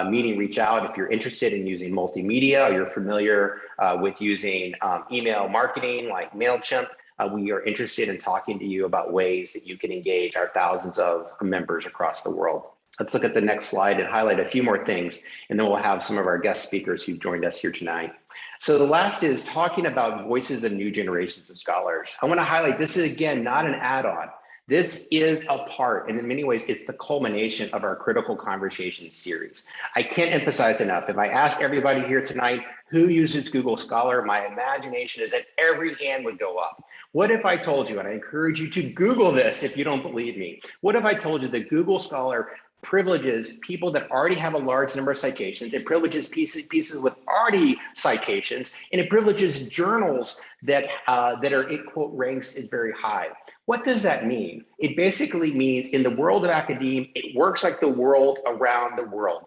meeting reach out. If you're interested in using multimedia, or you're familiar with using email marketing like MailChimp, we are interested in talking to you about ways that you can engage our thousands of members across the world. Let's look at the next slide and highlight a few more things, and then we'll have some of our guest speakers who've joined us here tonight. So the last is talking about voices of new generations of scholars. I want to highlight this is, again, not an add-on. This is a part, and in many ways, it's the culmination of our Critical Conversations series. I can't emphasize enough, if I ask everybody here tonight who uses Google Scholar, my imagination is that every hand would go up. What if I told you, and I encourage you to Google this if you don't believe me, what if I told you that Google Scholar privileges people that already have a large number of citations, it privileges pieces with already citations, and it privileges journals that are in quote ranks is very high. What does that mean? It basically means in the world of academia, it works like the world around the world.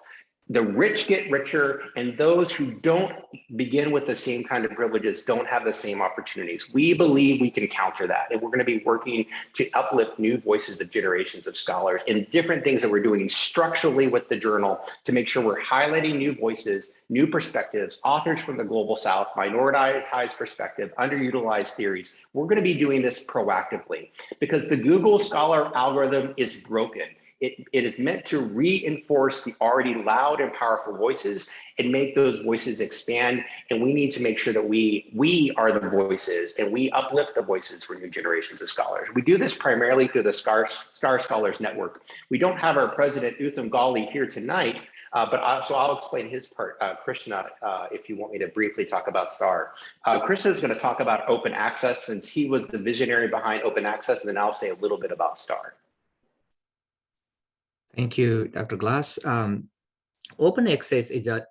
The rich get richer, and those who don't begin with the same kind of privileges don't have the same opportunities. We believe we can counter that, and we're going to be working to uplift new voices of generations of scholars and different things that we're doing structurally with the journal to make sure we're highlighting new voices, new perspectives, authors from the global South, minoritized perspective, underutilized theories. We're going to be doing this proactively because the Google Scholar algorithm is broken. It is meant to reinforce the already loud and powerful voices and make those voices expand. And we need to make sure that we are the voices and we uplift the voices for new generations of scholars. We do this primarily through the Star Scholars Network. We don't have our president, Utham Ghali, here tonight, so I'll explain his part. Krishna, if you want me to briefly talk about STAR. Krishna is going to talk about open access since he was the visionary behind open access, and then I'll say a little bit about STAR. Thank you, Dr. Glass. Open access is a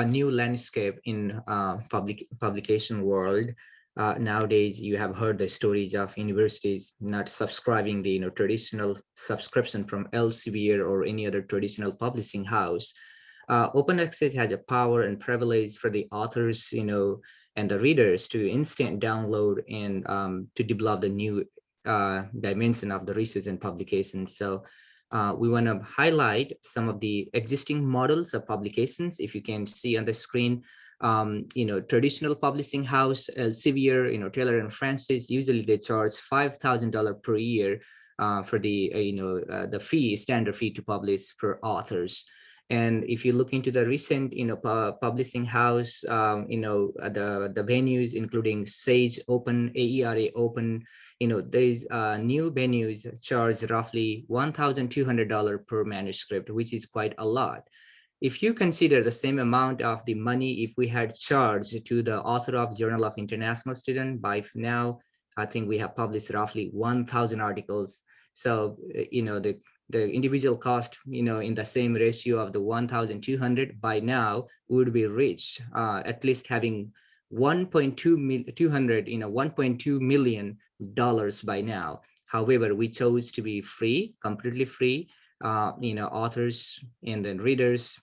new landscape in publication world. Nowadays, you have heard the stories of universities not subscribing the traditional subscription from Elsevier or any other traditional publishing house. Open access has a power and privilege for the authors, and the readers to instant download and to develop the new dimension of the research and publication. So we want to highlight some of the existing models of publications. If you can see on the screen, traditional publishing house, Elsevier, Taylor and Francis, usually they charge $5,000 per year for the fee, standard fee to publish for authors. And if you look into the recent, publishing house, the venues, including Sage Open, AERA Open, these new venues charge roughly $1,200 per manuscript, which is quite a lot. If you consider the same amount of the money if we had charged to the author of Journal of International Student, by now, I think we have published roughly 1,000 articles. So, the individual cost, in the same ratio of the 1,200, by now would be rich, at least having $1.2 million by now. However, we chose to be free, completely free. Authors and then readers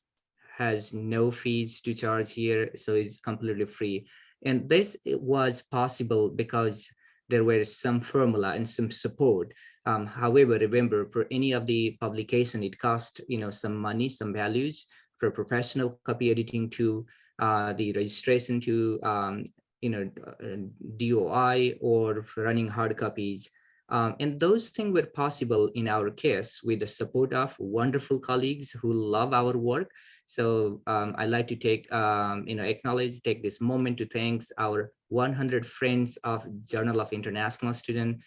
has no fees to charge here, so it's completely free. And this was possible because there were some formula and some support. However, remember, for any of the publication, it cost some money, some values for professional copy editing to the registration to DOI or for running hard copies. And those things were possible in our case with the support of wonderful colleagues who love our work. So I'd like to take this moment to thank our 100 friends of Journal of International Student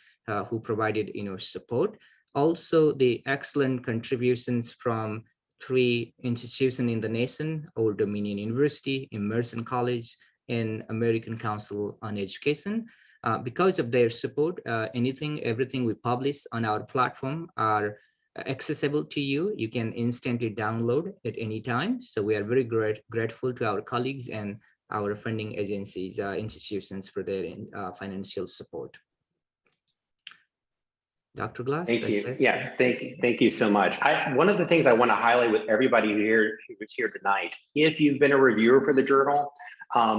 who provided support. Also, the excellent contributions from 3 institutions in the nation: Old Dominion University, Emerson College, and American Council on Education. Because of their support, everything we publish on our platform are accessible to you. You can instantly download at any time. So we are very grateful to our colleagues and our funding agencies, institutions for their financial support. Dr. Glass? Thank I you. guess. Yeah, thank you so much. One of the things I want to highlight with everybody who's here tonight, if you've been a reviewer for the journal,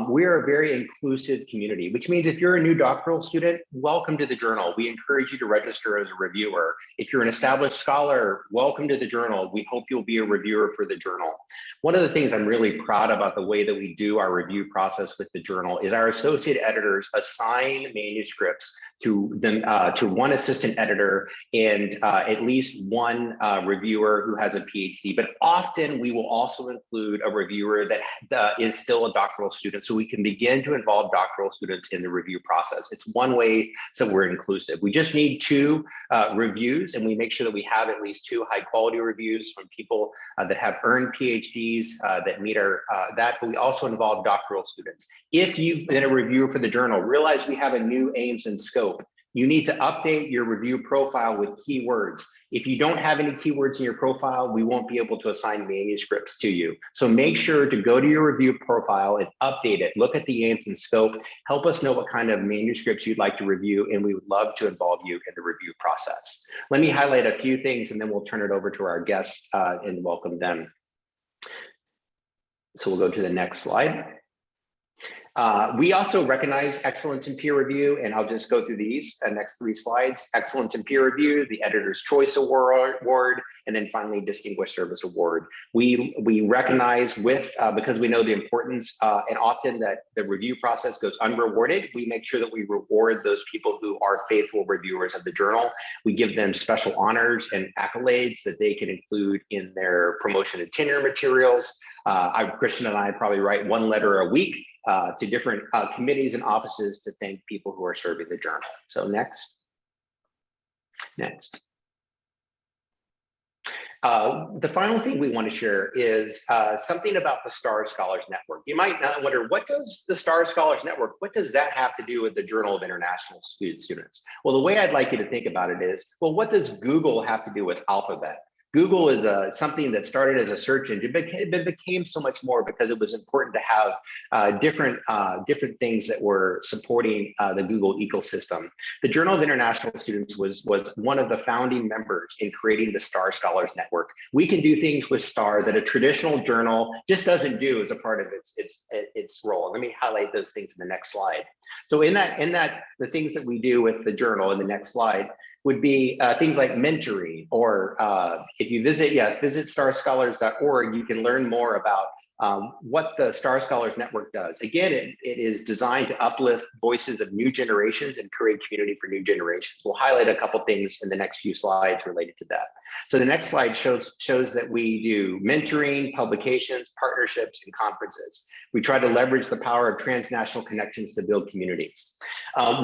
we're a very inclusive community, which means if you're a new doctoral student, welcome to the journal. We encourage you to register as a reviewer. If you're an established scholar, welcome to the journal. We hope you'll be a reviewer for the journal. One of the things I'm really proud about the way that we do our review process with the journal is our associate editors assign manuscripts to them, to one assistant editor and at least one reviewer who has a PhD, but often we will also include a reviewer that is still a doctoral student, so we can begin to involve doctoral students in the review process. It's one way so we're inclusive. We just need 2 reviews, and we make sure that we have at least 2 high quality reviews from people that have earned PhDs that meet our that, but we also involve doctoral students. If you've been a reviewer for the journal, realize we have a new aims and scope. You need to update your review profile with keywords. If you don't have any keywords in your profile, we won't be able to assign manuscripts to you. So make sure to go to your review profile and update it. Look at the aims and scope. Help us know what kind of manuscripts you'd like to review, and we would love to involve you in the review process. Let me highlight a few things, and then we'll turn it over to our guests and welcome them. So we'll go to the next slide. We also recognize excellence in peer review, and I'll just go through these next 3 slides. Excellence in peer review, the Editor's Choice Award, and then finally Distinguished Service Award. We recognize because we know the importance and often that the review process goes unrewarded, we make sure that we reward those people who are faithful reviewers of the journal. We give them special honors and accolades that they can include in their promotion and tenure materials. Christian and I probably write 1 letter a week to different committees and offices to thank people who are serving the journal. So next. The final thing we want to share is something about the STAR Scholars Network. You might not wonder, what does the STAR Scholars Network, what does that have to do with the Journal of International Students? Well, the way I'd like you to think about it is, well, what does Google have to do with Alphabet? Google is something that started as a search engine, but it became so much more because it was important to have different things that were supporting the Google ecosystem. The Journal of International Students was one of the founding members in creating the STAR Scholars Network. We can do things with STAR that a traditional journal just doesn't do as a part of its role. Let me highlight those things in the next slide. So in that, the things that we do with the journal in the next slide would be things like mentoring, or if you visit starscholars.org, you can learn more about what the STAR Scholars Network does. Again, it is designed to uplift voices of new generations and create community for new generations. We'll highlight a couple things in the next few slides related to that. So the next slide shows that we do mentoring, publications, partnerships, and conferences. We try to leverage the power of transnational connections to build communities.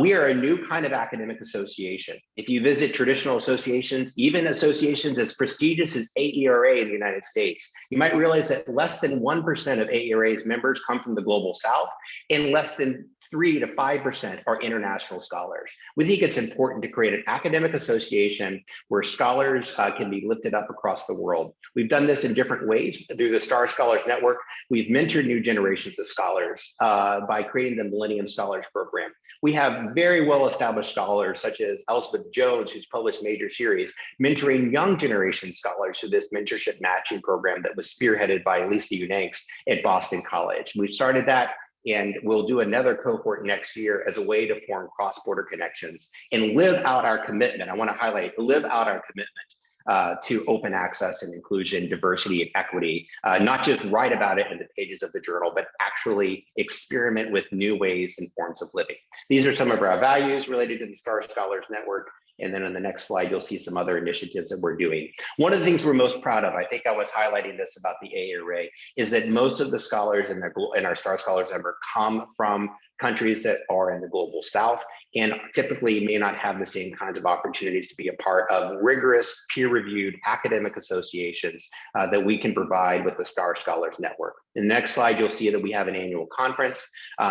We are a new kind of academic association. If you visit traditional associations, even associations as prestigious as AERA in the United States, you might realize that less than 1% of AERA's members come from the Global South, and less than 3 to 5% are international scholars. We think it's important to create an academic association where scholars can be lifted up across the world. We've done this in different ways through the STAR Scholars Network. We've mentored new generations of scholars by creating the Millennium Scholars Program. We have very well-established scholars such as Elspeth Jones, who's published major series, mentoring young generation scholars through this mentorship matching program that was spearheaded by Lisa Unanks at Boston College. We've started that, and we'll do another cohort next year as a way to form cross-border connections and live out our commitment. I want to highlight, live out our commitment to open access and inclusion, diversity and equity, not just write about it in the pages of the journal, but actually experiment with new ways and forms of living. These are some of our values related to the STAR Scholars Network. And then on the next slide, you'll see some other initiatives that we're doing. One of the things we're most proud of, I think I was highlighting this about the AERA, is that most of the scholars in our STAR Scholars Network come from countries that are in the Global South, and typically may not have the same kinds of opportunities to be a part of rigorous peer-reviewed academic associations that we can provide with the STAR Scholars Network. In the next slide, you'll see that we have an annual conference.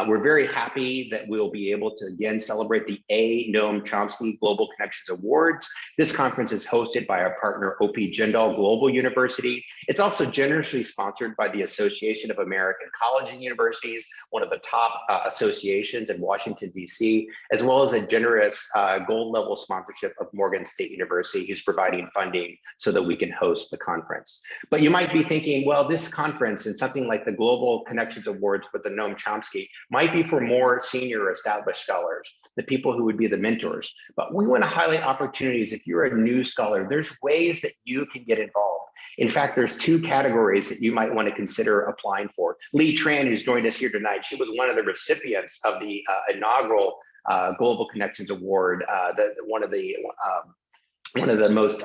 We're very happy that we'll be able to again celebrate the A. Noam Chomsky Global Connections Awards. This conference is hosted by our partner OP Jindal Global University. It's also generously sponsored by the Association of American Colleges and Universities, one of the top associations in Washington, D.C., as well as a generous gold level sponsorship of Morgan State University, who's providing funding so that we can host the conference. But you might be thinking, well, this conference and something like the Global Connections Awards with the Noam Chomsky might be for more senior established scholars, the people who would be the mentors. But we want to highlight opportunities. If you're a new scholar, there's ways that you can get involved. In fact, there's two categories that you might want to consider applying for. Lee Tran, who's joined us here tonight, she was one of the recipients of the inaugural Global Connections Award, one of the most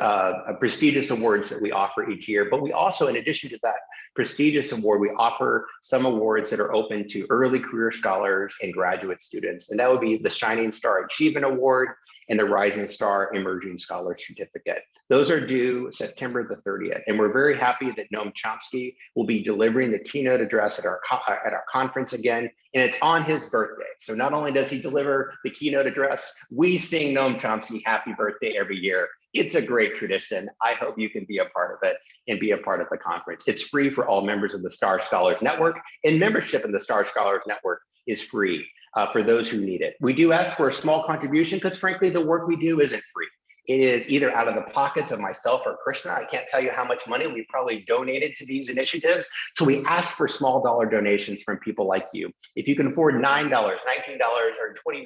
prestigious awards that we offer each year. But we also, in addition to that prestigious award, we offer some awards that are open to early career scholars and graduate students. And that would be the Shining Star Achievement Award and the Rising Star Emerging Scholar Certificate. Those are due September the 30th. And we're very happy that Noam Chomsky will be delivering the keynote address at our conference again. And it's on his birthday. So not only does he deliver the keynote address, we sing Noam Chomsky happy birthday every year. It's a great tradition. I hope you can be a part of it and be a part of the conference. It's free for all members of the Star Scholars Network, and membership in the Star Scholars Network is free for those who need it. We do ask for a small contribution because frankly, the work we do isn't free. It is either out of the pockets of myself or Krishna. I can't tell you how much money we probably donated to these initiatives. So we ask for small dollar donations from people like you. If you can afford $9, $19, or $29,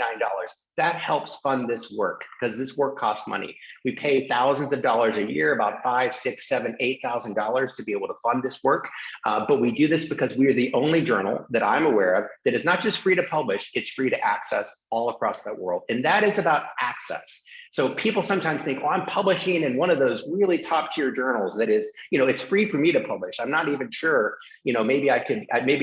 that helps fund this work because this work costs money. We pay thousands of dollars a year, about $5,000, $6,000, $7,000, $8,000 to be able to fund this work. But we do this because we are the only journal that I'm aware of that is not just free to publish, it's free to access all across the world. And that is about access. So people sometimes think, oh, I'm publishing in one of those really top tier journals that is, it's free for me to publish. I'm not even sure, maybe I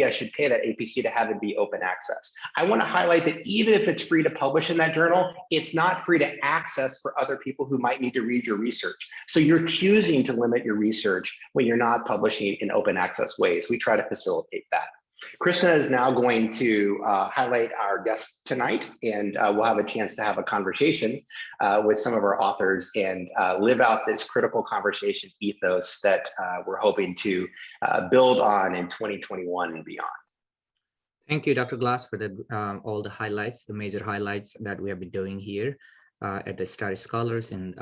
should pay that APC to have it be open access. I want to highlight that even if it's free to publish in that journal, it's not free to access for other people who might need to read your research. So you're choosing to limit your research when you're not publishing in open access ways. We try to facilitate that. Krishna is now going to highlight our guests tonight, and we'll have a chance to have a conversation with some of our authors and live out this critical conversation ethos that we're hoping to build on in 2021 and beyond. Thank you, Dr. Glass, for all the highlights, the major highlights that we have been doing here at the Star Scholars and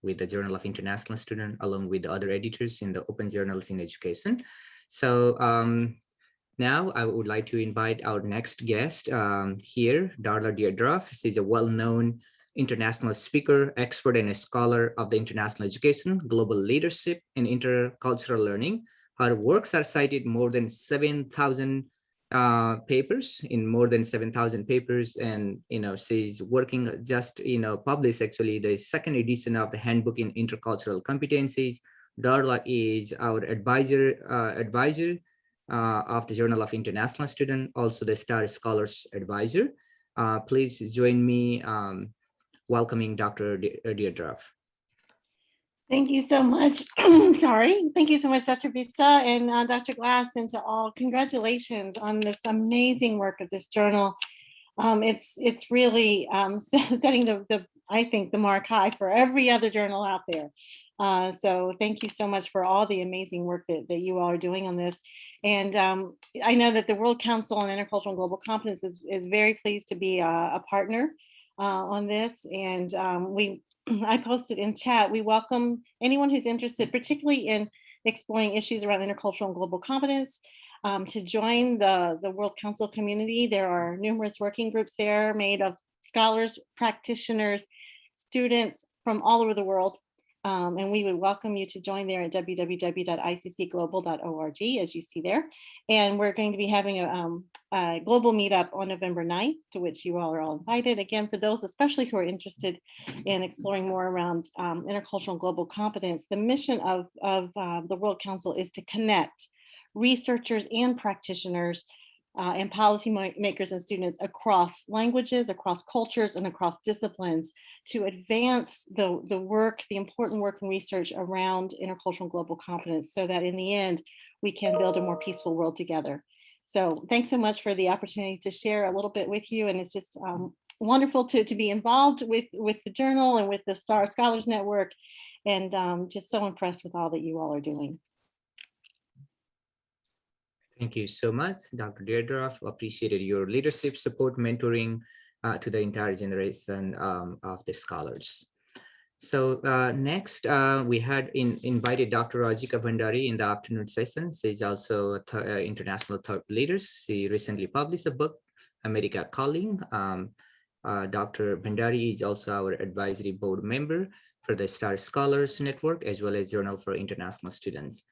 with the Journal of International Student, along with the other editors in the Open Journals in Education. So now I would like to invite our next guest here, Darla Deardorff. She's a well-known international speaker, expert, and a scholar of the international education, global leadership, and intercultural learning. Her works are cited more than 7,000 papers, and she's working just published actually the second edition of the Handbook in Intercultural Competencies. Darla is our advisor of the Journal of International Student, also the Star Scholars Advisor. Please join me welcoming Dr. Deardorff. Thank you so much. Sorry. Thank you so much, Dr. Vista and Dr. Glass, and to all. Congratulations on this amazing work of this journal. It's really setting I think the mark high for every other journal out there. So thank you so much for all the amazing work that you all are doing on this. And I know that the World Council on Intercultural and Global Competence is very pleased to be a partner on this. And I posted in chat, we welcome anyone who's interested, particularly in exploring issues around intercultural and global competence, to join the World Council community. There are numerous working groups there made of scholars, practitioners, students from all over the world. And we would welcome you to join there at www.iccglobal.org, as you see there. And we're going to be having a global meetup on November 9th, to which you all are all invited. Again, for those especially who are interested in exploring more around intercultural and global competence, the mission of the World Council is to connect researchers and practitioners and policy makers and students across languages, across cultures, and across disciplines to advance the important work and research around intercultural and global competence, so that in the end, we can build a more peaceful world together. So thanks so much for the opportunity to share a little bit with you. And it's just wonderful to be involved with the journal and with the Star Scholars Network, and just so impressed with all that you all are doing. Thank you so much, Dr. Deardorff. Appreciated your leadership, support, mentoring, to the entire generation of the scholars. So next, we had invited Dr. Rajika Bhandari in the afternoon session. She's also international thought leader. She recently published a book, America Calling. Dr. Bhandari is also our advisory board member for the Star Scholars Network, as well as Journal for International Students.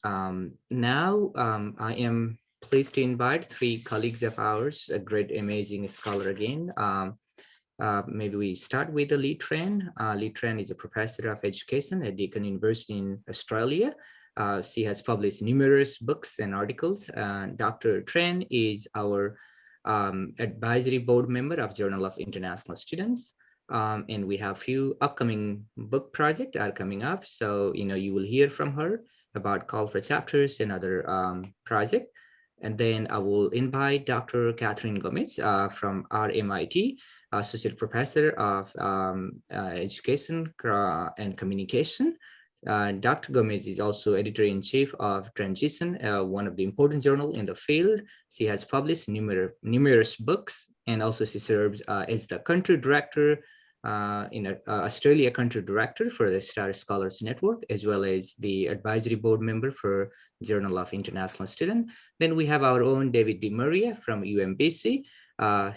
Now, I am pleased to invite three colleagues of ours, a great, amazing scholar again. Maybe we start with the Lee Tran. Lee Tran is a professor of education at Deakin University in Australia. She has published numerous books and articles. Dr. Tran is our advisory board member of Journal of International Students. And we have few upcoming book projects are coming up. So, you will hear from her about call for chapters and other project. And then I will invite Dr. Catherine Gomes from RMIT, Associate Professor of Education and Communication. Dr. Gomes is also Editor-in-Chief of Transition, one of the important journals in the field. She has published numerous books, and also she serves as the country director in Australia country director for the Star Scholars Network, as well as the advisory board member for Journal of International Students. Then we have our own David Di Maria from UMBC.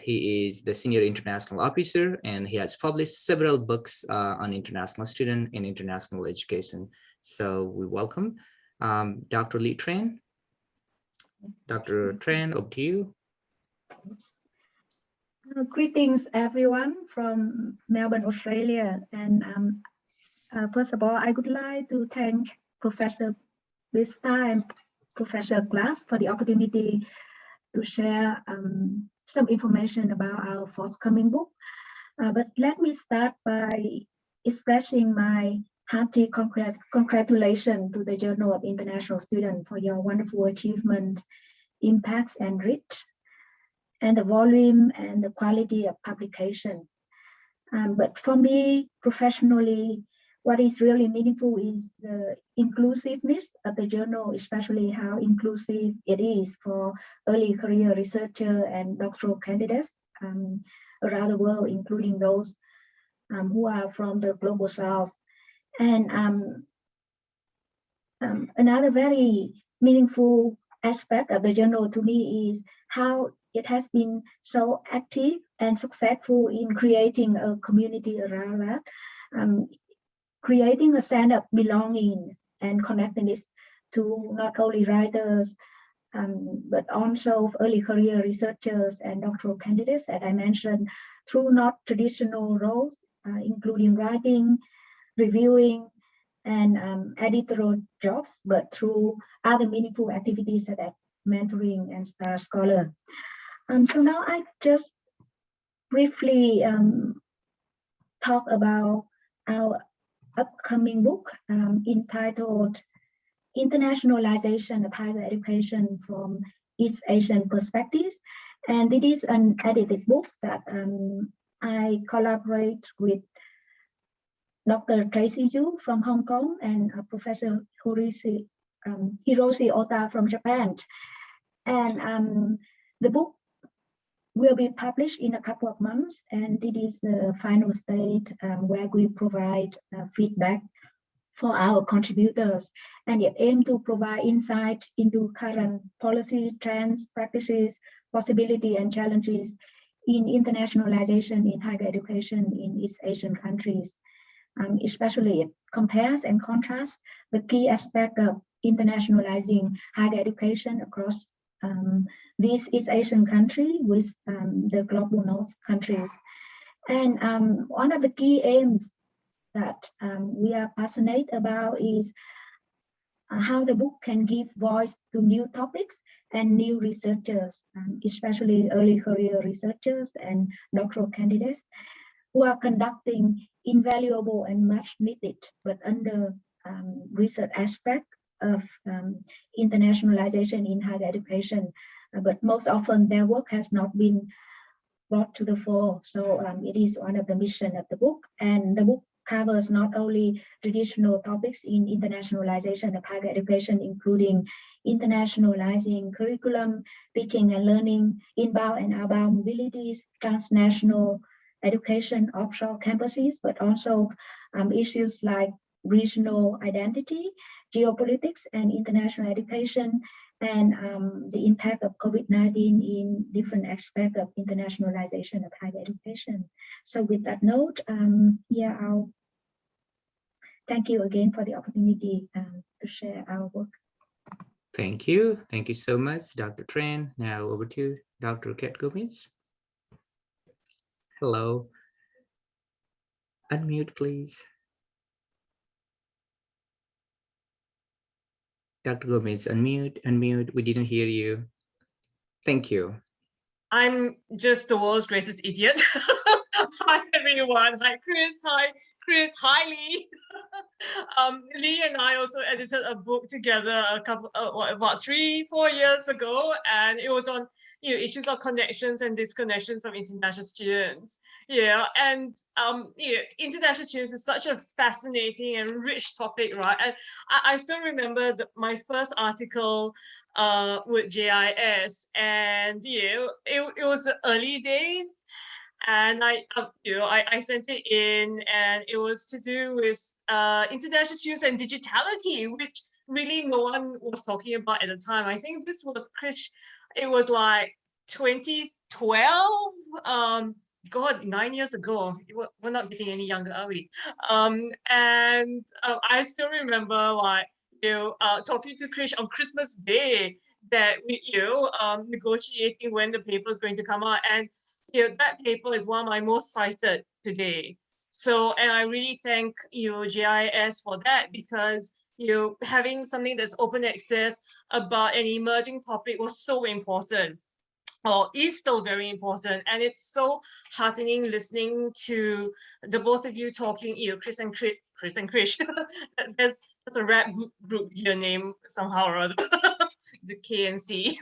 He is the senior international officer, and he has published several books on international student and international education. So we welcome Dr. Lee Tran. Dr. Tran, over to you. Greetings, everyone from Melbourne, Australia. And first of all, I would like to thank Professor Vista and Professor Glass for the opportunity to share some information about our forthcoming book. But let me start by expressing my hearty congratulations to the Journal of International Students for your wonderful achievement, impacts, and reach, and the volume and the quality of publication. But for me, professionally, what is really meaningful is the inclusiveness of the journal, especially how inclusive it is for early career researcher and doctoral candidates around the world, including those who are from the global south. And another very meaningful aspect of the journal to me is how it has been so active and successful in creating a community around that, creating a sense of belonging and connectedness to not only writers, but also early career researchers and doctoral candidates that I mentioned through not traditional roles, including writing, reviewing, and editorial jobs, but through other meaningful activities such as mentoring and Star Scholar. So now I just briefly talk about our upcoming book entitled Internationalization of Higher Education from East Asian Perspectives. And it is an edited book that I collaborate with Dr. Tracy Zhu from Hong Kong and Professor Hiroshi Ota from Japan. And the book will be published in a couple of months, and it is the final stage where we provide feedback for our contributors, and it aims to provide insight into current policy trends, practices, possibility, and challenges in internationalization in higher education in East Asian countries. Especially it compares and contrasts the key aspect of internationalizing higher education across these East Asian countries with the global North countries. And one of the key aims that we are passionate about is how the book can give voice to new topics and new researchers, especially early career researchers and doctoral candidates who are conducting invaluable and much needed but under research aspect of internationalization in higher education. But most often their work has not been brought to the fore. So it is one of the mission of the book. And the book covers not only traditional topics in internationalization of higher education, including internationalizing curriculum, teaching and learning, inbound and outbound mobilities, transnational education, offshore campuses, but also issues like regional identity, geopolitics, and international education, and the impact of COVID-19 in different aspects of internationalization of higher education. So with that note, I'll thank you again for the opportunity to share our work. Thank you. Thank you so much, Dr. Tran. Now over to Dr. Kat Gomes. Hello. Unmute, please. Dr. Gomes, unmute. We didn't hear you. Thank you. I'm just the world's greatest idiot. Hi, everyone. Hi, Chris. Hi, Chris. Hi, Lee. Lee and I also edited a book together about 3-4 years ago, and it was on issues of connections and disconnections of international students. And international students is such a fascinating and rich topic, right? And I still remember my first article with JIS, and it was the early days, and I sent it in, and it was to do with international students and digitality, which really no one was talking about at the time. I think this was it was like 2012. God, 9 years ago. We're not getting any younger, are we? I still remember talking to Krish on Christmas Day, that we negotiating when the paper is going to come out, and that paper is one of my most cited today. So, and I really thank GIS for that, because having something that's open access about an emerging topic was so important, or is still very important. And it's so heartening listening to the both of you talking, Chris and Krish. There's a rap group here name somehow or other. The KNC.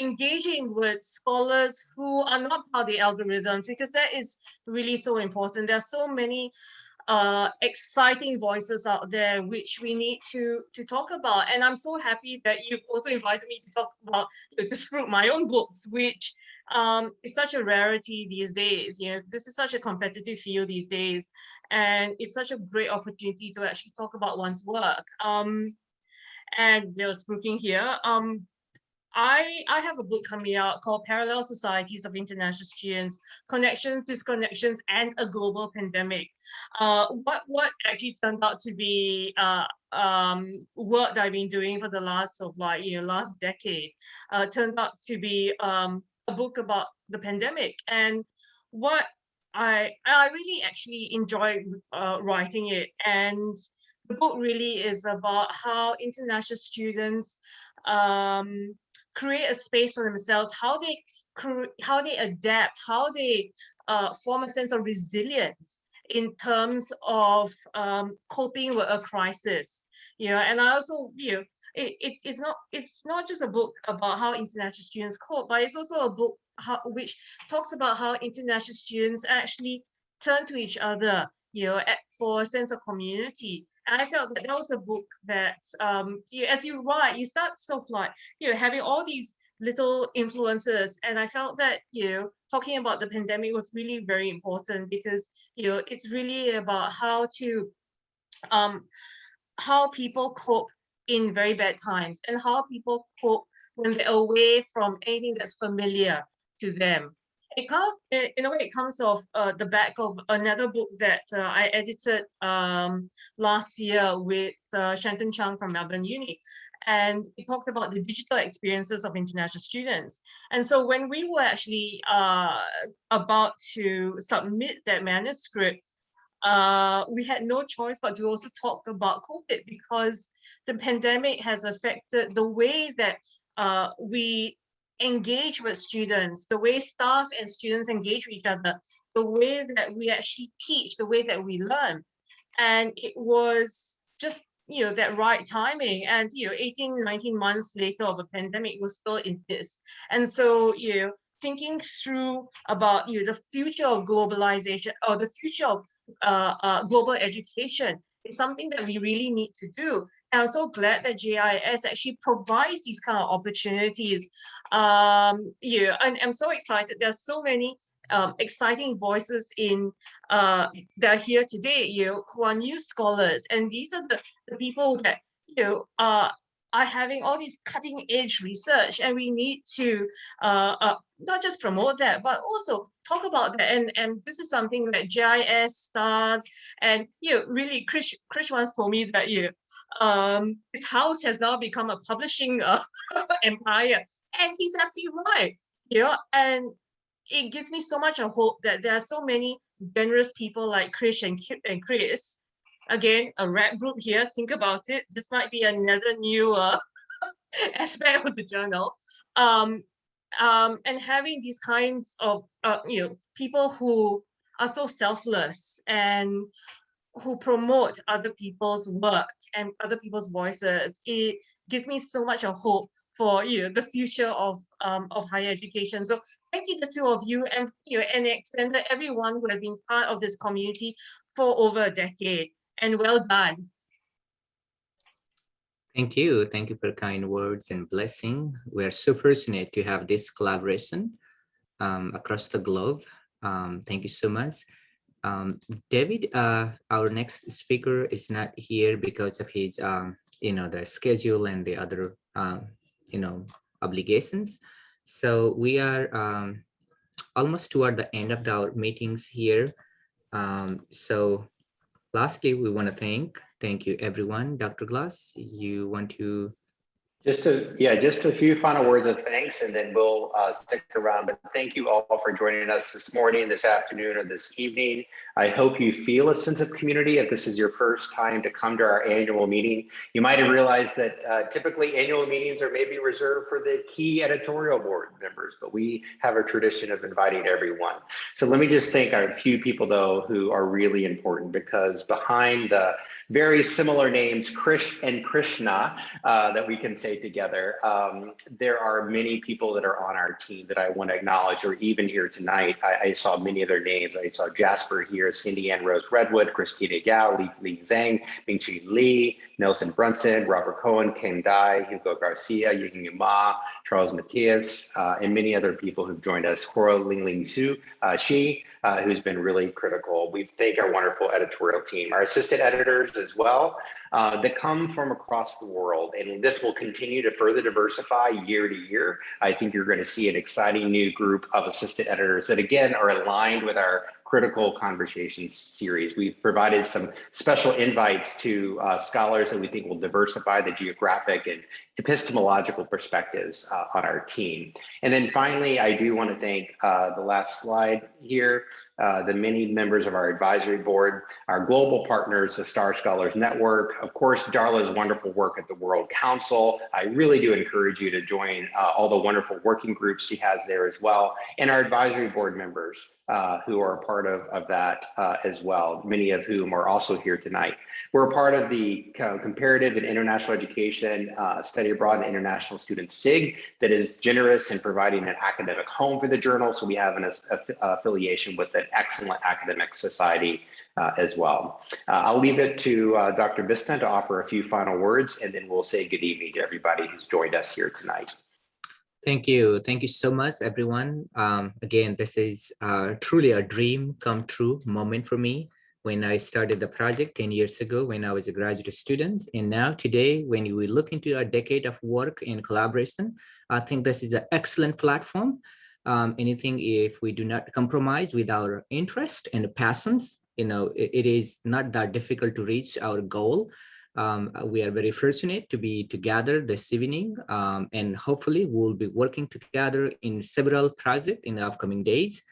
Engaging with scholars who are not part of the algorithms, because that is really so important. There are so many exciting voices out there which we need to talk about, and I'm so happy that you've also invited me to talk about my own books, which is such a rarity these days. This is such a competitive field these days, and it's such a great opportunity to actually talk about one's work. And there's Brooking here. I have a book coming out called Parallel Societies of International Students, Connections, Disconnections, and a Global Pandemic. What actually turned out to be work that I've been doing for the last last decade, turned out to be a book about the pandemic. And what I really actually enjoyed writing it. And the book really is about how international students create a space for themselves, how they adapt, how they form a sense of resilience in terms of coping with a crisis. And I also, it's not just a book about how international students cope, but it's also a book which talks about how international students actually turn to each other, for a sense of community. And I felt that was a book that, as you write, you start having all these little influences. And I felt that, talking about the pandemic was really very important, because, it's really about how people cope in very bad times, and how people cope when they're away from anything that's familiar to them. In a way, it comes off the back of another book that I edited last year with Shanton Chung from Melbourne Uni. And we talked about the digital experiences of international students. And so when we were actually about to submit that manuscript, we had no choice but to also talk about COVID, because the pandemic has affected the way that we engage with students, the way staff and students engage with each other, the way that we actually teach, the way that we learn. And it was just, that right timing. And, 18, 19 months later of a pandemic was still in this. And so, thinking through about the future of globalization or the future of global education is something that we really need to do. And I'm so glad that JIS actually provides these kind of opportunities. And I'm so excited. There's so many exciting voices in that are here today, who are new scholars, and these are the people that are having all these cutting edge research, and we need to not just promote that, but also talk about that. And this is something that JIS stars, and really, Krish once told me that his house has now become a publishing empire, and he's absolutely right. And it gives me so much of hope that there are so many generous people like Krish and Chris. Again, a rap group here. Think about it. This might be another new aspect of the journal. And having these kinds of people who are so selfless and who promote other people's work and other people's voices, it gives me so much of hope for the future of higher education. So thank you, the two of you, and and extended everyone who has been part of this community for over a decade. And well done. Thank you for kind words and blessing. We are so fortunate to have this collaboration across the globe. Thank you so much. David, our next speaker is not here because of his the schedule and the other obligations. So we are almost toward the end of our meetings here. So lastly, we want to thank you everyone. Dr. Glass, you want to? Just a few final words of thanks, and then we'll stick around. But thank you all for joining us this morning, this afternoon, or this evening. I hope you feel a sense of community. If this is your first time to come to our annual meeting, you might have realized that typically annual meetings are maybe reserved for the key editorial board members, but we have a tradition of inviting everyone. So let me just thank our few people, though, who are really important, because behind the very similar names, Krish and Krishna, that we can say together, there are many people that are on our team that I want to acknowledge, or even here tonight. I saw many of their names. I saw Jasper here, Cindy Ann Rose Redwood, Christina Gao, Li Zhang, Mingqi Li, Nelson Brunson, Robert Cohen, Ken Dai, Hugo Garcia, Ying Ma, Charles Matias, and many other people who've joined us. Horo Ling Shi, who's been really critical. We thank our wonderful editorial team, our assistant editors as well, that come from across the world. And this will continue to further diversify year to year. I think you're going to see an exciting new group of assistant editors that, again, are aligned with our critical conversations series. We've provided some special invites to scholars that we think will diversify the geographic and epistemological perspectives on our team. And then finally, I do want to thank the last slide here, the many members of our advisory board, our global partners, the Star Scholars Network, of course, Darla's wonderful work at the World Council. I really do encourage you to join all the wonderful working groups she has there as well, and our advisory board members who are a part of that as well, many of whom are also here tonight. We're a part of the Comparative and International Education Study Abroad and International Student SIG that is generous in providing an academic home for the journal. So we have an affiliation with an excellent academic society as well. I'll leave it to Dr. Bistan to offer a few final words, and then we'll say good evening to everybody who's joined us here tonight. Thank you so much, everyone. Again, this is truly a dream come true moment for me when I started the project 10 years ago when I was a graduate student. And now today, when we look into a decade of work in collaboration, I think this is an excellent platform. Anything if we do not compromise with our interest and passions, it is not that difficult to reach our goal. We are very fortunate to be together this evening, and hopefully we'll be working together in several projects in the upcoming days.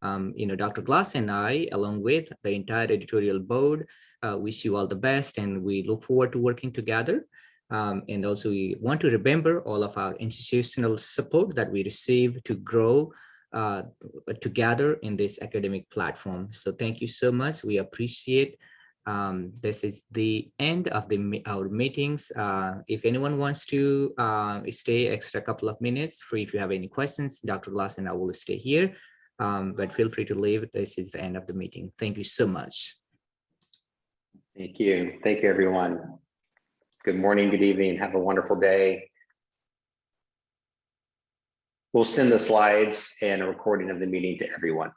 Dr. Glass and I, along with the entire editorial board, wish you all the best, and we look forward to working together. And also we want to remember all of our institutional support that we receive to grow together in this academic platform. So thank you so much. We appreciate This is the end of our meetings. If anyone wants to stay extra couple of minutes, free if you have any questions, Dr. Glass and I will stay here, but feel free to leave. This is the end of the meeting. Thank you so much. Thank you. Thank you, everyone. Good morning, good evening. Have a wonderful day. We'll send the slides and a recording of the meeting to everyone.